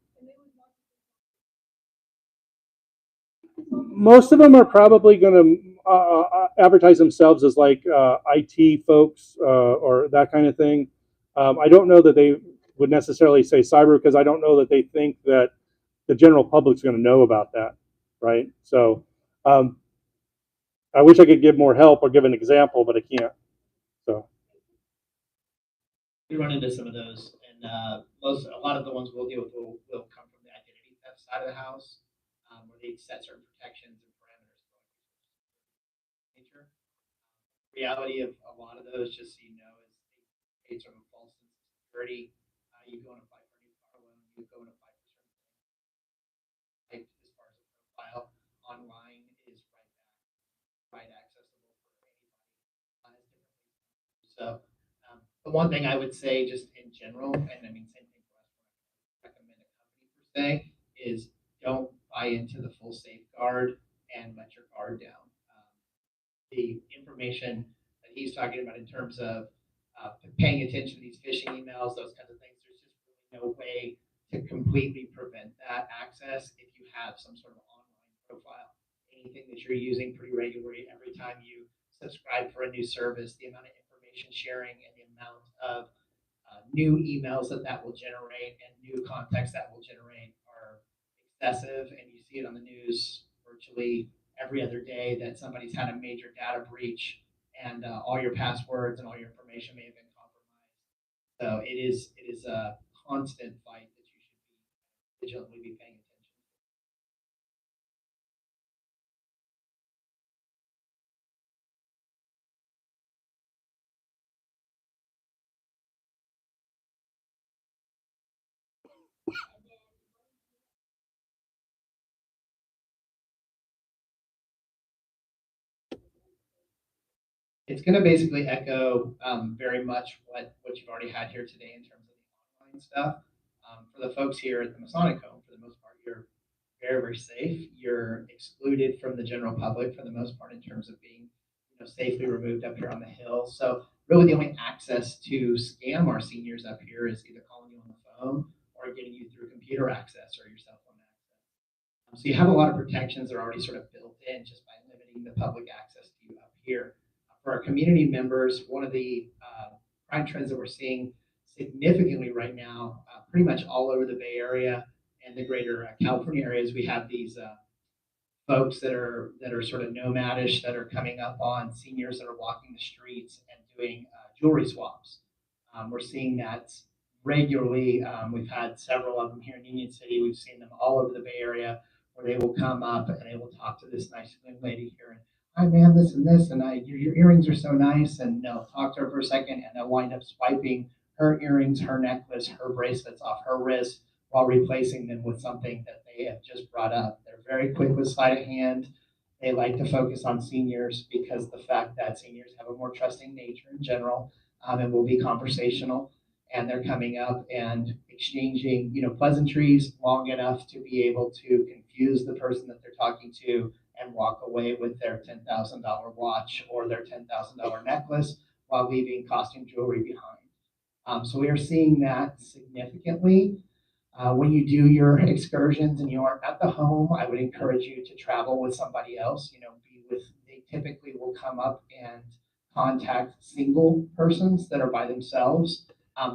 Most of them are probably going to advertise themselves as like IT folks or that kind of thing. I don't know that they would necessarily say cyber because I don't know that they think that the general public's going to know about that, right? So I wish I could give more help or give an example, but I can't. So We run into some of those, and a lot of the ones we'll deal with will come from the identity theft side of the house, where they set certain protections and parameters for nature. Reality of a lot of those, just so you know, is they sort of false sense of security. You go and apply for a new car loan, you go and apply for certain things. As far as a profile online is right accessible for anybody. So the one thing I would say, just in general, and I mean same thing for us, recommend a company per se, is don't buy into the full safeguard and let your guard down. The information that he's talking about in terms of paying attention to these phishing emails, those kinds of things, there's just really no way to completely prevent that access if you have some sort of online profile. Anything that you're using pretty regularly, every time you subscribe for a new service, the amount of information sharing and the amount of new emails that will generate and new contacts that will generate are excessive. And you see it on the news virtually every other day that somebody's had a major data breach and all your passwords and all your information may have been compromised. So it is a constant fight that you should be vigilantly be paying attention. It's going to basically echo very much what you've already had here today in terms of the online stuff. For the folks here at the Masonic Home, for the most part, you're very, very safe. You're excluded from the general public for the most part in terms of being safely removed up here on the hill. So really the only access to scam our seniors up here is either calling you on the phone or getting you through computer access or your cell phone access. So you have a lot of protections that are already sort of built in just by limiting the public access to you up here. For our community members, one of the crime trends that we're seeing significantly right now, pretty much all over the Bay Area and the greater California areas, we have these folks that are sort of nomadish that are coming up on seniors that are walking the streets and doing jewelry swaps. We're seeing that regularly. We've had several of them here in Union City. We've seen them all over the Bay Area where they will come up and they will talk to this nice young lady here and, hi ma'am, this and this, and your earrings are so nice, and they'll talk to her for a second and they'll wind up swiping her earrings, her necklace, her bracelets off her wrist while replacing them with something that they have just brought up. They're very quick with sleight of hand. They like to focus on seniors because the fact that seniors have a more trusting nature in general and will be conversational. And they're coming up and exchanging, pleasantries long enough to be able to confuse the person that they're talking to and walk away with their $10,000 watch or their $10,000 necklace while leaving costume jewelry behind. So we are seeing that significantly. When you do your excursions and you aren't at the home, I would encourage you to travel with somebody else. They typically will come up and contact single persons that are by themselves.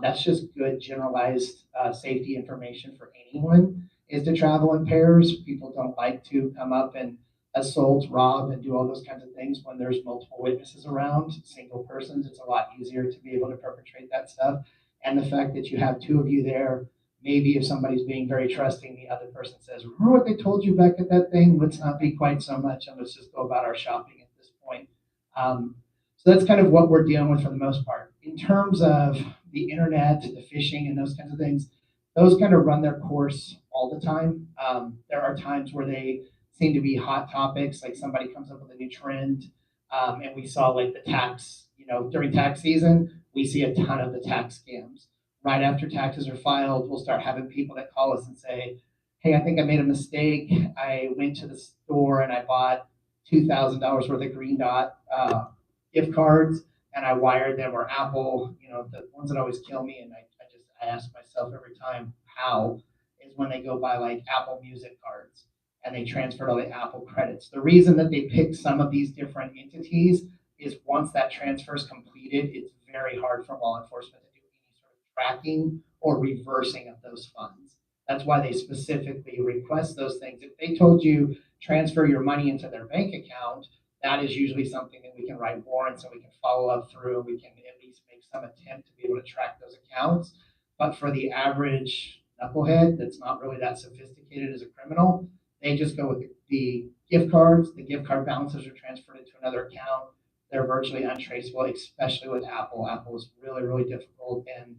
That's just good generalized safety information for anyone is to travel in pairs. People don't like to come up and assault, rob, and do all those kinds of things when there's multiple witnesses around. Single persons, it's a lot easier to be able to perpetrate that stuff. And the fact that you have two of you there, maybe if somebody's being very trusting, the other person says, remember what they told you back at that thing? Let's not be quite so much, and let's just go about our shopping at this point. So that's kind of what we're dealing with for the most part. In terms of the internet, the phishing, and those kinds of things, those kind of run their course all the time. There are times where they seem to be hot topics, like somebody comes up with a new trend, and we saw like the tax, during tax season, we see a ton of the tax scams. Right after taxes are filed, we'll start having people that call us and say, hey, I think I made a mistake. I went to the store and I bought $2,000 worth of Green Dot gift cards, and I wired them, or Apple, the ones that always kill me. And I ask myself every time, how is when they go buy like Apple Music cards and they transferred all the Apple credits. The reason that they pick some of these different entities is once that transfer is completed, it's very hard for law enforcement to do any sort of tracking or reversing of those funds. That's why they specifically request those things. If they told you transfer your money into their bank account, that is usually something that we can write warrants and we can follow up through, and we can at least make some attempt to be able to track those accounts. But for the average knucklehead that's not really that sophisticated as a criminal, they just go with the gift cards. The gift card balances are transferred into another account. They're virtually untraceable, especially with Apple. Apple is really, really difficult, and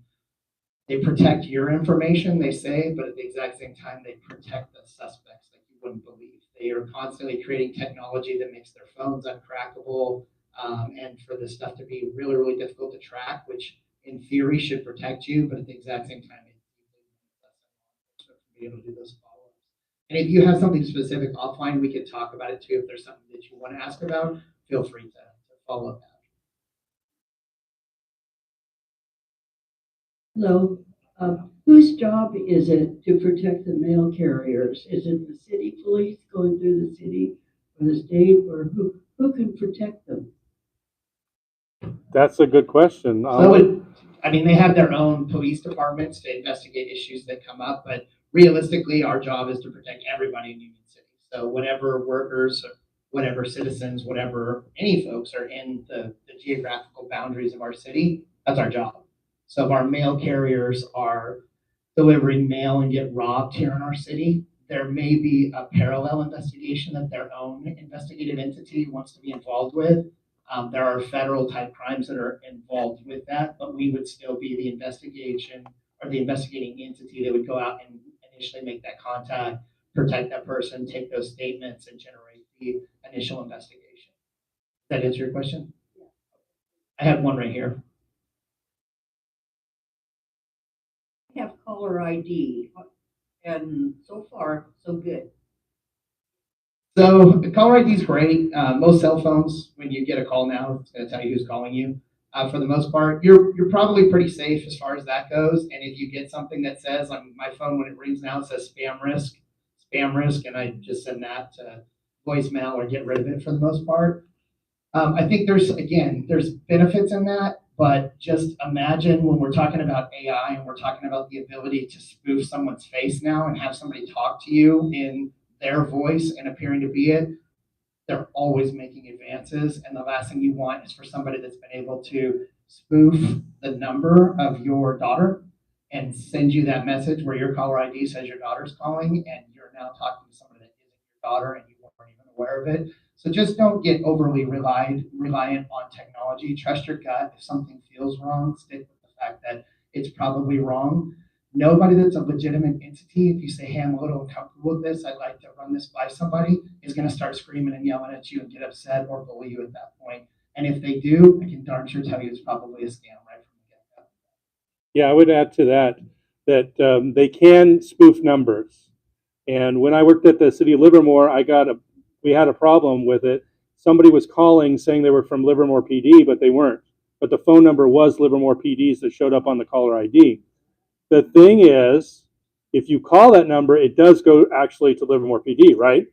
they protect your information, they say, but at the exact same time, they protect the suspects like you wouldn't believe. They are constantly creating technology that makes their phones uncrackable, and for this stuff to be really, really difficult to track, which in theory should protect you, but at the exact same time, it's to be able to do those follow-ups. And if you have something specific offline, we could talk about it too. If there's something that you want to ask about, feel free to follow up that. Hello. Whose job is it to protect the mail carriers? Is it the city police going through the city or the state, or who can protect them? That's a good question. They have their own police departments to investigate issues that come up, but realistically, our job is to protect everybody in Union City. So whatever workers, whatever citizens, whatever any folks are in the geographical boundaries of our city, that's our job. So if our mail carriers are delivering mail and get robbed here in our city, there may be a parallel investigation that their own investigative entity wants to be involved with. There are federal type crimes that are involved with that, but we would still be the investigation or the investigating entity that would go out and initially make that contact, protect that person, take those statements, and generate the initial investigation. Does that answer your question? Yeah. I have one right here. I have caller ID, and so far, so good. So the caller ID is great. Most cell phones, when you get a call now, it's going to tell you who's calling you. For the most part, you're probably pretty safe as far as that goes. And if you get something that says on my phone when it rings now, it says spam risk, and I just send that to voicemail or get rid of it for the most part. I think there's benefits in that, but just imagine when we're talking about AI and we're talking about the ability to spoof someone's face now and have somebody talk to you in their voice and appearing to be it. They're always making advances, and the last thing you want is for somebody that's been able to spoof the number of your daughter and send you that message where your caller ID says your daughter's calling, and you're now talking to somebody that isn't your daughter and you weren't even aware of it. So just don't get overly reliant on technology. Trust your gut. If something feels wrong, stick with the fact that it's probably wrong. Nobody that's a legitimate entity, if you say, hey, I'm a little uncomfortable with this, I'd like to run this by somebody, is going to start screaming and yelling at you and get upset or bully you at that point. And if they do, I can darn sure tell you it's probably a scam right from the get-go. Yeah, I would add to that they can spoof numbers. And when I worked at the city of Livermore, we had a problem with it. Somebody was calling saying they were from Livermore PD, but they weren't. But the phone number was Livermore PD's that showed up on the caller ID. The thing is, if you call that number, it does go actually to Livermore PD, right?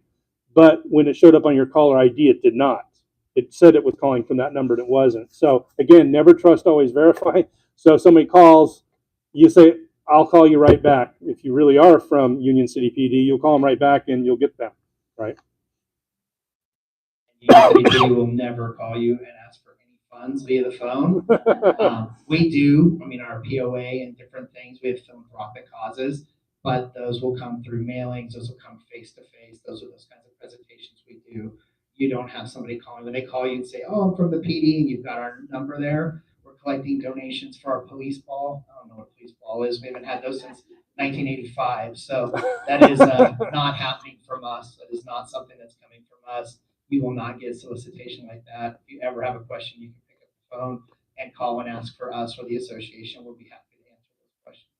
But when it showed up on your caller ID, it did not. It said it was calling from that number and it wasn't. So again, never trust, always verify. So if somebody calls, you say, I'll call you right back. If you really are from Union City PD, you'll call them right back and you'll get them, right? Union City PD will never call you and ask for any funds via the phone. We do, I mean, our POA and different things, we have philanthropic causes, but those will come through mailings, those will come face to face. Those are those kinds of presentations we do. You don't have somebody calling, when they call you and say, oh, I'm from the PD, and you've got our number there. We're collecting donations for our police ball. I don't know what police ball is. We haven't had those since 1985. So that is not happening from us. That is not something that's coming from us. You will not get solicitation like that. If you ever have a question, you can pick up the phone and call and ask for us or the association. We'll be happy to answer those questions.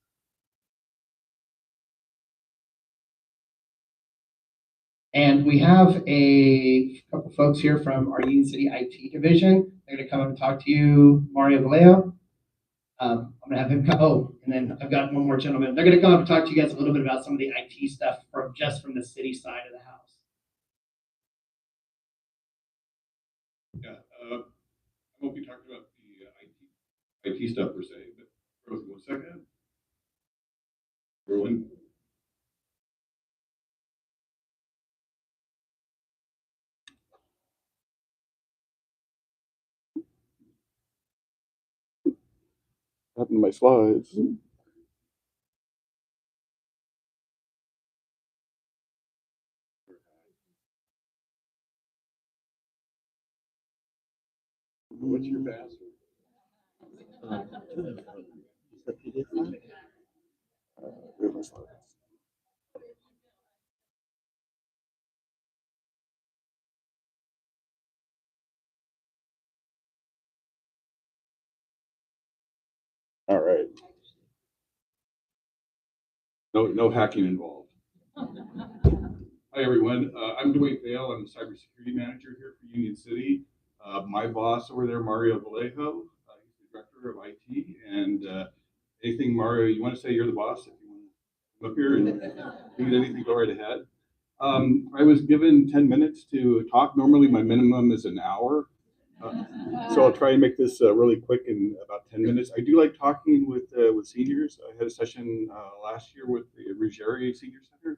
And we have a couple folks here from our Union City IT division. They're going to come up and talk to you, Mario Vallejo. I'm going to have him come. Oh, and then I've got one more gentleman. They're going to come up and talk to you guys a little bit about some of the IT stuff from the city side of the house. Yeah, I won't be talking about the IT stuff per se, but for 1 second. Everyone. Happened to my slides. What's your password? Where's my slides? All right. No hacking involved. Hi, everyone. I'm Dwayne Vale. I'm the cybersecurity manager here for Union City. My boss over there, Mario Vallejo, he's the director of IT. And anything, Mario, you want to say you're the boss? If you want to come up here and need anything, go right ahead. I was given 10 minutes to talk. Normally, my minimum is an hour. So I'll try and make this really quick in about 10 minutes. I do like talking with seniors. I had a session last year with the Ruggieri Senior Center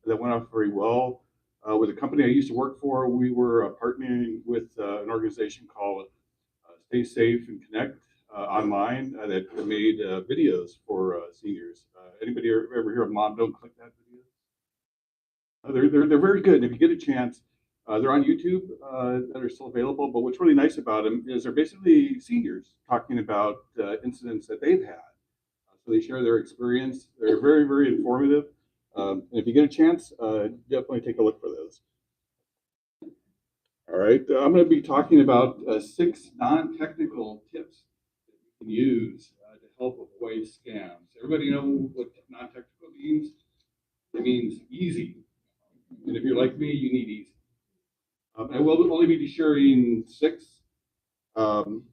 that went off very well. With a company I used to work for, we were partnering with an organization called Stay Safe and Connect online that made videos for seniors. Anybody ever hear of Mom Don't Click That video? They're very good. And if you get a chance, they're on YouTube that are still available. But what's really nice about them is they're basically seniors talking about incidents that they've had. So they share their experience. They're very, very informative. And if you get a chance, definitely take a look for those. All right, I'm going to be talking about 6 non-technical tips that you can use to help avoid scams. Everybody know what non-technical means? It means easy. And if you're like me, you need easy. I will only be sharing 6. I'm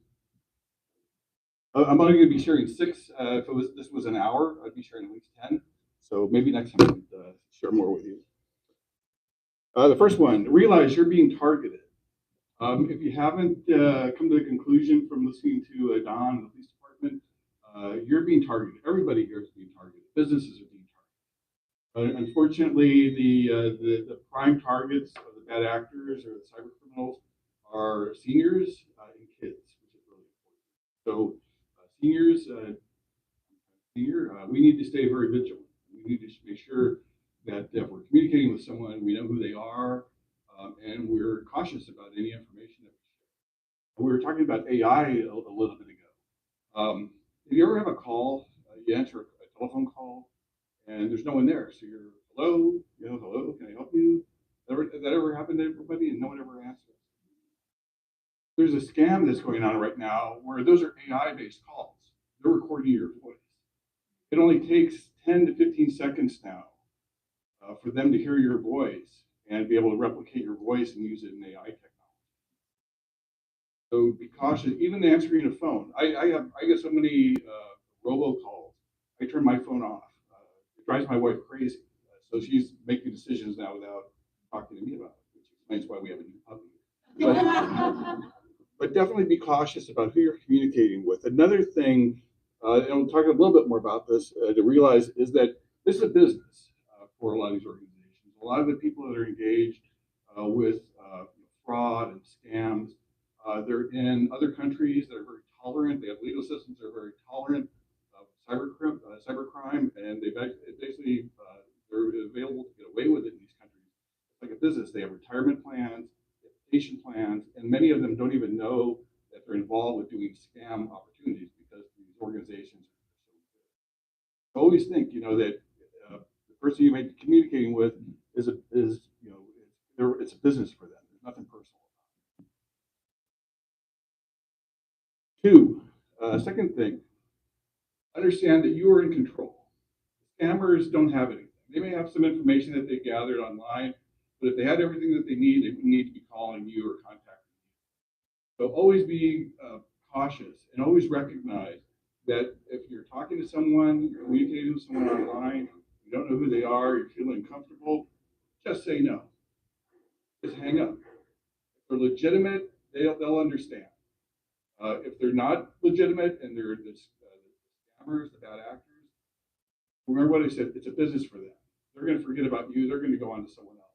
only going to be sharing 6. If this was an hour, I'd be sharing at least 10. So maybe next time I'll share more with you. The first one, realize you're being targeted. If you haven't come to the conclusion from listening to Don and the police department, you're being targeted. Everybody here is being targeted. Businesses are being targeted. Unfortunately, the prime targets of the bad actors or the cyber criminals are seniors and kids, which is really important. So seniors, we need to stay very vigilant. We need to make sure that if we're communicating with someone, we know who they are, and we're cautious about any information that we share. We were talking about AI a little bit ago. If you ever have a call, you answer a telephone call, and there's no one there, so you're hello, hello, can I help you? That ever happened to everybody, and no one ever answers? There's a scam that's going on right now where those are AI-based calls. They're recording your voice. It only takes 10 to 15 seconds now for them to hear your voice and be able to replicate your voice and use it in AI technology. So be cautious, even answering a phone. I get so many robocalls, I turn my phone off. It drives my wife crazy. So she's making decisions now without talking to me about it, which explains why we have a new puppy. But definitely be cautious about who you're communicating with. Another thing, and we'll talk a little bit more about this, to realize is that this is a business for a lot of these organizations. A lot of the people that are engaged with fraud and scams They're in other countries that are very tolerant. They have legal systems that are very tolerant of cybercrime, and basically they're available to get away with it in these countries. It's like a business. They have retirement plans, they have patient plans, and many of them don't even know that they're involved with doing scam opportunities because these organizations are so good. Always think, that the person you may be communicating with is it's a business for them. There's nothing personal. Two, second thing, understand that you are in control. Scammers don't have anything. They may have some information that they gathered online, but if they had everything that they would need to be calling you or contacting you. So always be cautious and always recognize that if you're talking to someone, you're communicating with someone online, you don't know who they are, you're feeling uncomfortable, just say no. Just hang up. If they're legitimate, they'll understand. If they're not legitimate and they're the scammers, the bad actors, remember what I said, it's a business for them. They're going to forget about you. They're going to go on to someone else.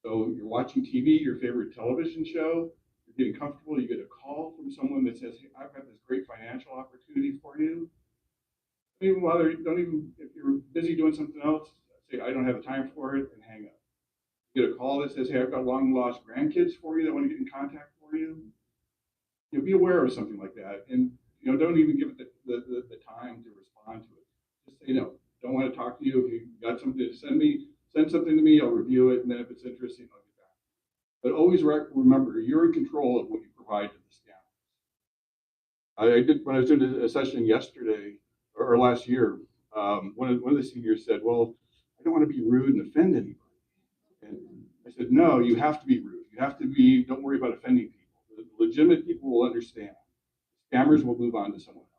So you're watching TV, your favorite television show, you're getting comfortable, you get a call from someone that says, hey, I've got this great financial opportunity for you. Don't even, if you're busy doing something else, say, I don't have the time for it, and hang up. You get a call that says, hey, I've got long lost grandkids for you that want to get in contact for you. Be aware of something like that, and don't even give it the time to respond to it. Just say no. Don't want to talk to you. If you got something to send something to me. I'll review it, and then if it's interesting, I'll get back. But always remember, you're in control of what you provide to the scam. I did when I was doing a session yesterday or last year. One of the seniors said, "Well, I don't want to be rude and offend anybody." And I said, "No, you have to be rude. You have to be. Don't worry about offending people. The legitimate people will understand. Scammers will move on to someone else."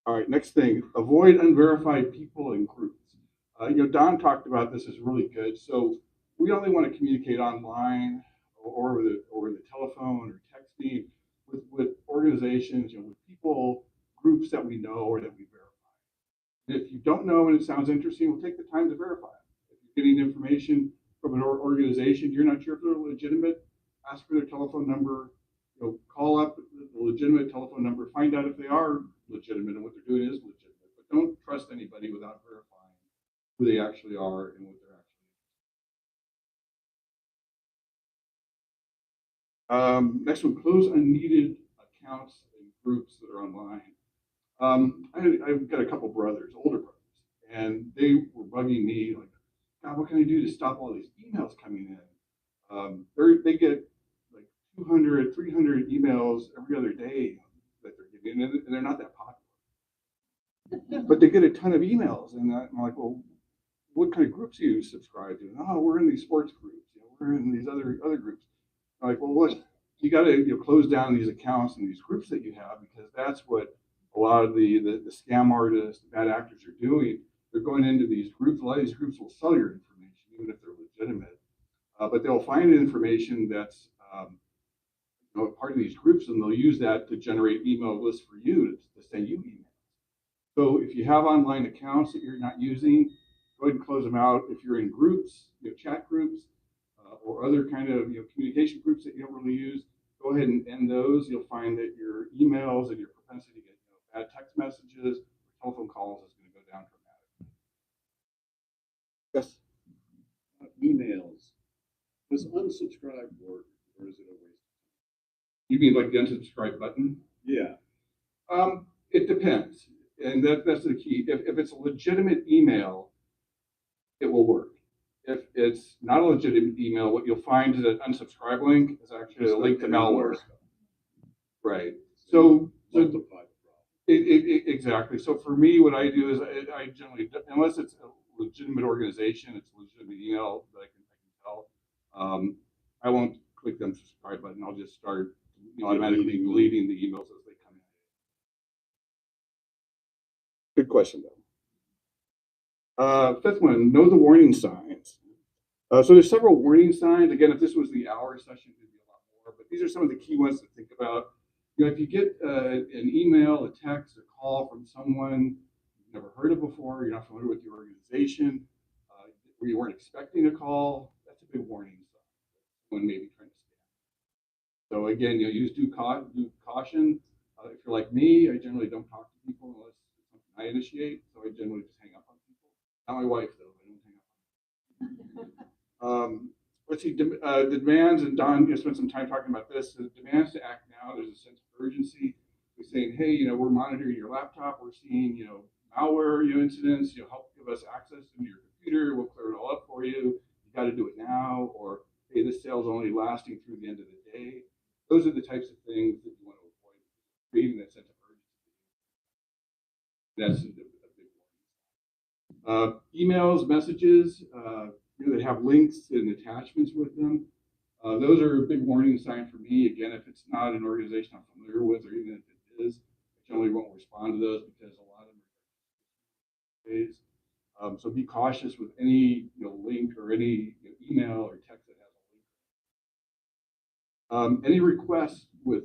All right, next thing, avoid unverified people and groups. Don talked about this is really good. So we only want to communicate online or over the telephone or texting with organizations, with people, groups that we know or that we verify. And if you don't know and it sounds interesting, we'll take the time to verify it. If you're getting information from an organization, you're not sure if they're legitimate, ask for their telephone number, call up the legitimate telephone number, find out if they are legitimate and what they're doing is legitimate. But don't trust anybody without verifying who they actually are and what they're actually. Next one, close unneeded accounts and groups that are online. I've got a couple brothers, older brothers, and they were bugging me like, God, what can I do to stop all these emails coming in? They get like 200, 300 emails every other day that they're getting, and they're not that popular. But they get a ton of emails, and I'm like, well, what kind of groups do you subscribe to? Oh, we're in these sports groups. We're in these other groups. I'm like, well, what? You got to close down these accounts and these groups that you have, because that's what a lot of the scam artists, the bad actors are doing. They're going into these groups. A lot of these groups will sell your information, even if they're legitimate. But they'll find information that's part of these groups, and they'll use that to generate email lists for you to send you emails. So if you have online accounts that you're not using, go ahead and close them out. If you're in groups, chat groups, or other kind of communication groups that you don't really use, go ahead and end those. You'll find that your emails and your propensity to get bad text messages or telephone calls is going to go down dramatically. Yes. Emails. Does unsubscribe work, or is it a waste? You mean like the unsubscribe button? Yeah. It depends, and that's the key. If it's a legitimate email, it will work. If it's not a legitimate email, what you'll find is that unsubscribe link is actually a link to malware. Right. So exactly. So for me, what I do is I generally, unless it's a legitimate organization, it's a legitimate email that I can tell, I won't click the unsubscribe button. I'll just start automatically deleting the emails as they come in. Good question, though. Fifth one, know the warning signs. So there's several warning signs. Again, if this was the hour session, it'd be a lot more, but these are some of the key ones to think about. If you get an email, a text, a call from someone you've never heard of before, you're not familiar with the organization, where you weren't expecting a call, that's a big warning sign. Someone may be trying to scam. So again, use due caution. If you're like me, I generally don't talk to people unless it's something I initiate. So I generally just hang up on people. Not my wife though. I don't hang up. Let's see. The demands, and Don, spent some time talking about this. The demands to act now. There's a sense of urgency. We're saying, hey, we're monitoring your laptop. We're seeing, malware, incidents. Help give us access to your computer. We'll clear it all up for you. You got to do it now. Or hey, this sale's only lasting through the end of the day. Those are the types of things that you want to avoid, creating that sense of urgency. That's a big one. Emails, messages that have links and attachments with them. Those are a big warning sign for me. Again, if it's not an organization I'm familiar with, or even if it is, I generally won't respond to those because a lot of them are so be cautious with any link or any email or text that has a link. Any requests for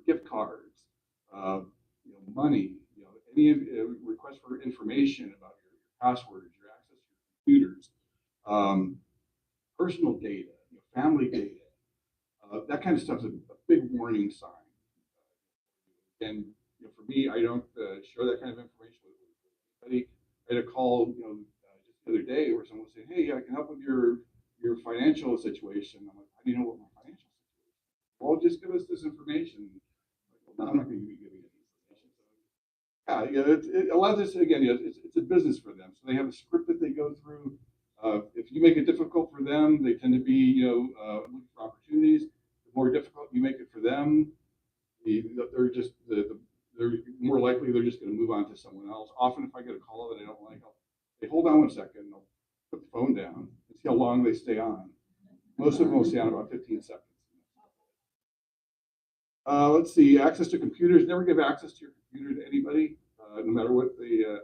gift cards, money, any requests for information about your passwords, your access to your computers, personal data, family data, that kind of stuff is a big warning sign. And for me, I don't share that kind of information with anybody. I had a call, just the other day where someone was saying, "Hey, I can help with your financial situation." I'm like, "How do you know what my financial situation is?" Well, just give us this information. Like, well, no, I'm not going to be giving you this information. So, a lot of this, again, it's a business for them. So they have a script that they go through. If you make it difficult for them, they tend to be, looking for opportunities. The more difficult you make it for them, they're more likely they're just going to move on to someone else. Often, if I get a call that I don't like, I'll say, "Hold on 1 second." I'll put the phone down and see how long they stay on. Most of them will stay on about 15 seconds. Let's see. Access to computers. Never give access to your computer to anybody, no matter what the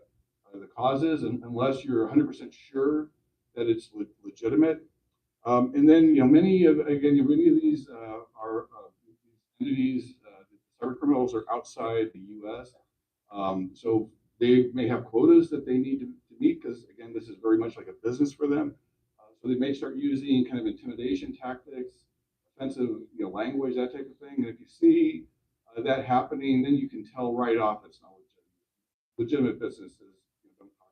cause is, unless you're 100% sure that it's legitimate. And then, many of these are entities, cyber criminals are outside the U.S. So they may have quotas that they need to meet because, again, this is very much like a business for them. So they may start using kind of intimidation tactics, offensive language, that type of thing. And if you see that happening, then you can tell right off it's not legitimate. Legitimate businesses don't talk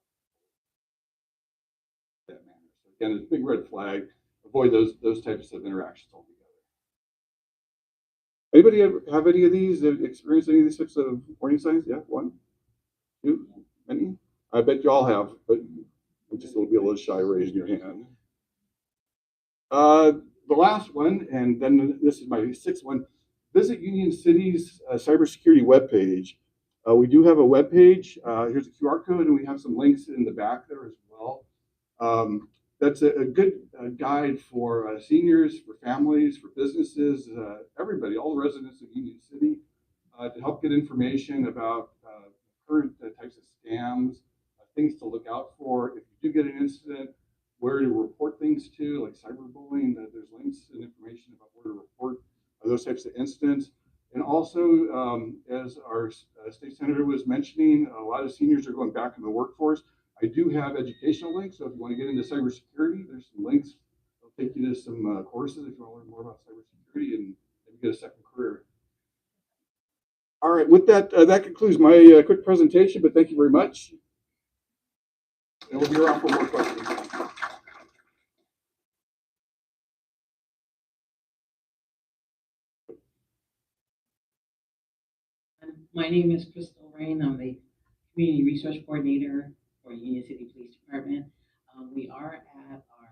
that manner. So again, it's a big red flag. Avoid those types of interactions altogether. Anybody have any of these? Experienced any of these types of warning signs? Yeah, 1, 2, any? I bet you all have, but you just will be a little shy raising your hand. The last one, and then this is my 6th one. Visit Union City's cybersecurity webpage. We do have a webpage. Here's a QR code, and we have some links in the back there as well. That's a good guide for seniors, for families, for businesses, everybody, all the residents of Union City, to help get information about current types of scams, things to look out for. If you do get an incident, where to report things to, like cyberbullying, there's links and information about where to report those types of incidents. And also, as our state senator was mentioning, a lot of seniors are going back into the workforce. I do have educational links, so if you want to get into cybersecurity, there's some links. They'll take you to some courses if you want to learn more about cybersecurity and maybe get a second career. All right, with that, that concludes my quick presentation, but thank you very much. And we'll be around for more questions. My name is Crystal Rain. I'm the Community Resource Coordinator for Union City Police Department. We are at our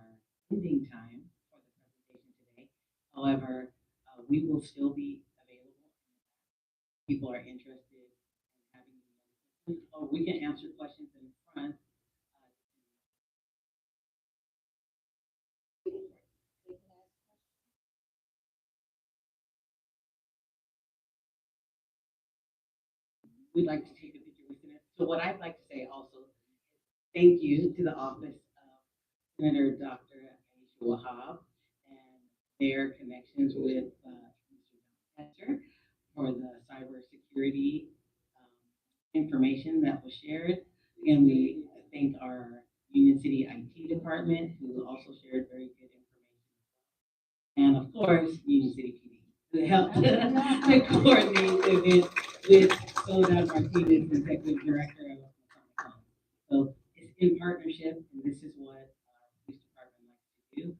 ending time for the presentation today. However, we will still be available. People are interested in having, or we can answer questions in front. We'd like to take a picture with Senator. So what I'd like to say also, thank you to the office of Senator Dr. Aisha Wahab and their connections with Mr. Hester for the cybersecurity information that was shared. And we thank our Union City IT department, who also shared very good information. And of course, Union City PD. to help to coordinate the event with Soledad Martinez, the executive director of Masonic. So it's in partnership, and this is what our police department likes to do.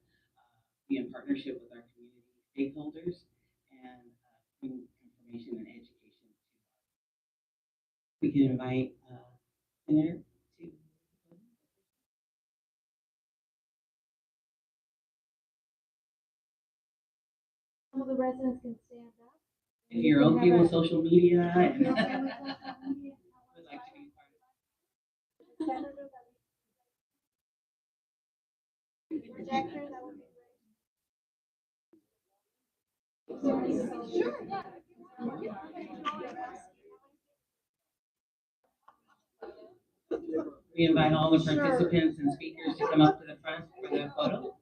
Be in partnership with our community stakeholders and bring information and education to. We can invite Senator to. Some of the residents can stand up. If you're okay with social media, If and you're okay with social media, would like to be part Senator, that would be projector, that would be great. Sure, yeah. we invite all the Sure. participants and speakers to come up to the front for the photo.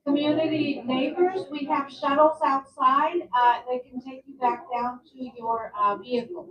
Community neighbors, we have shuttles outside. They can take you back down to your vehicles.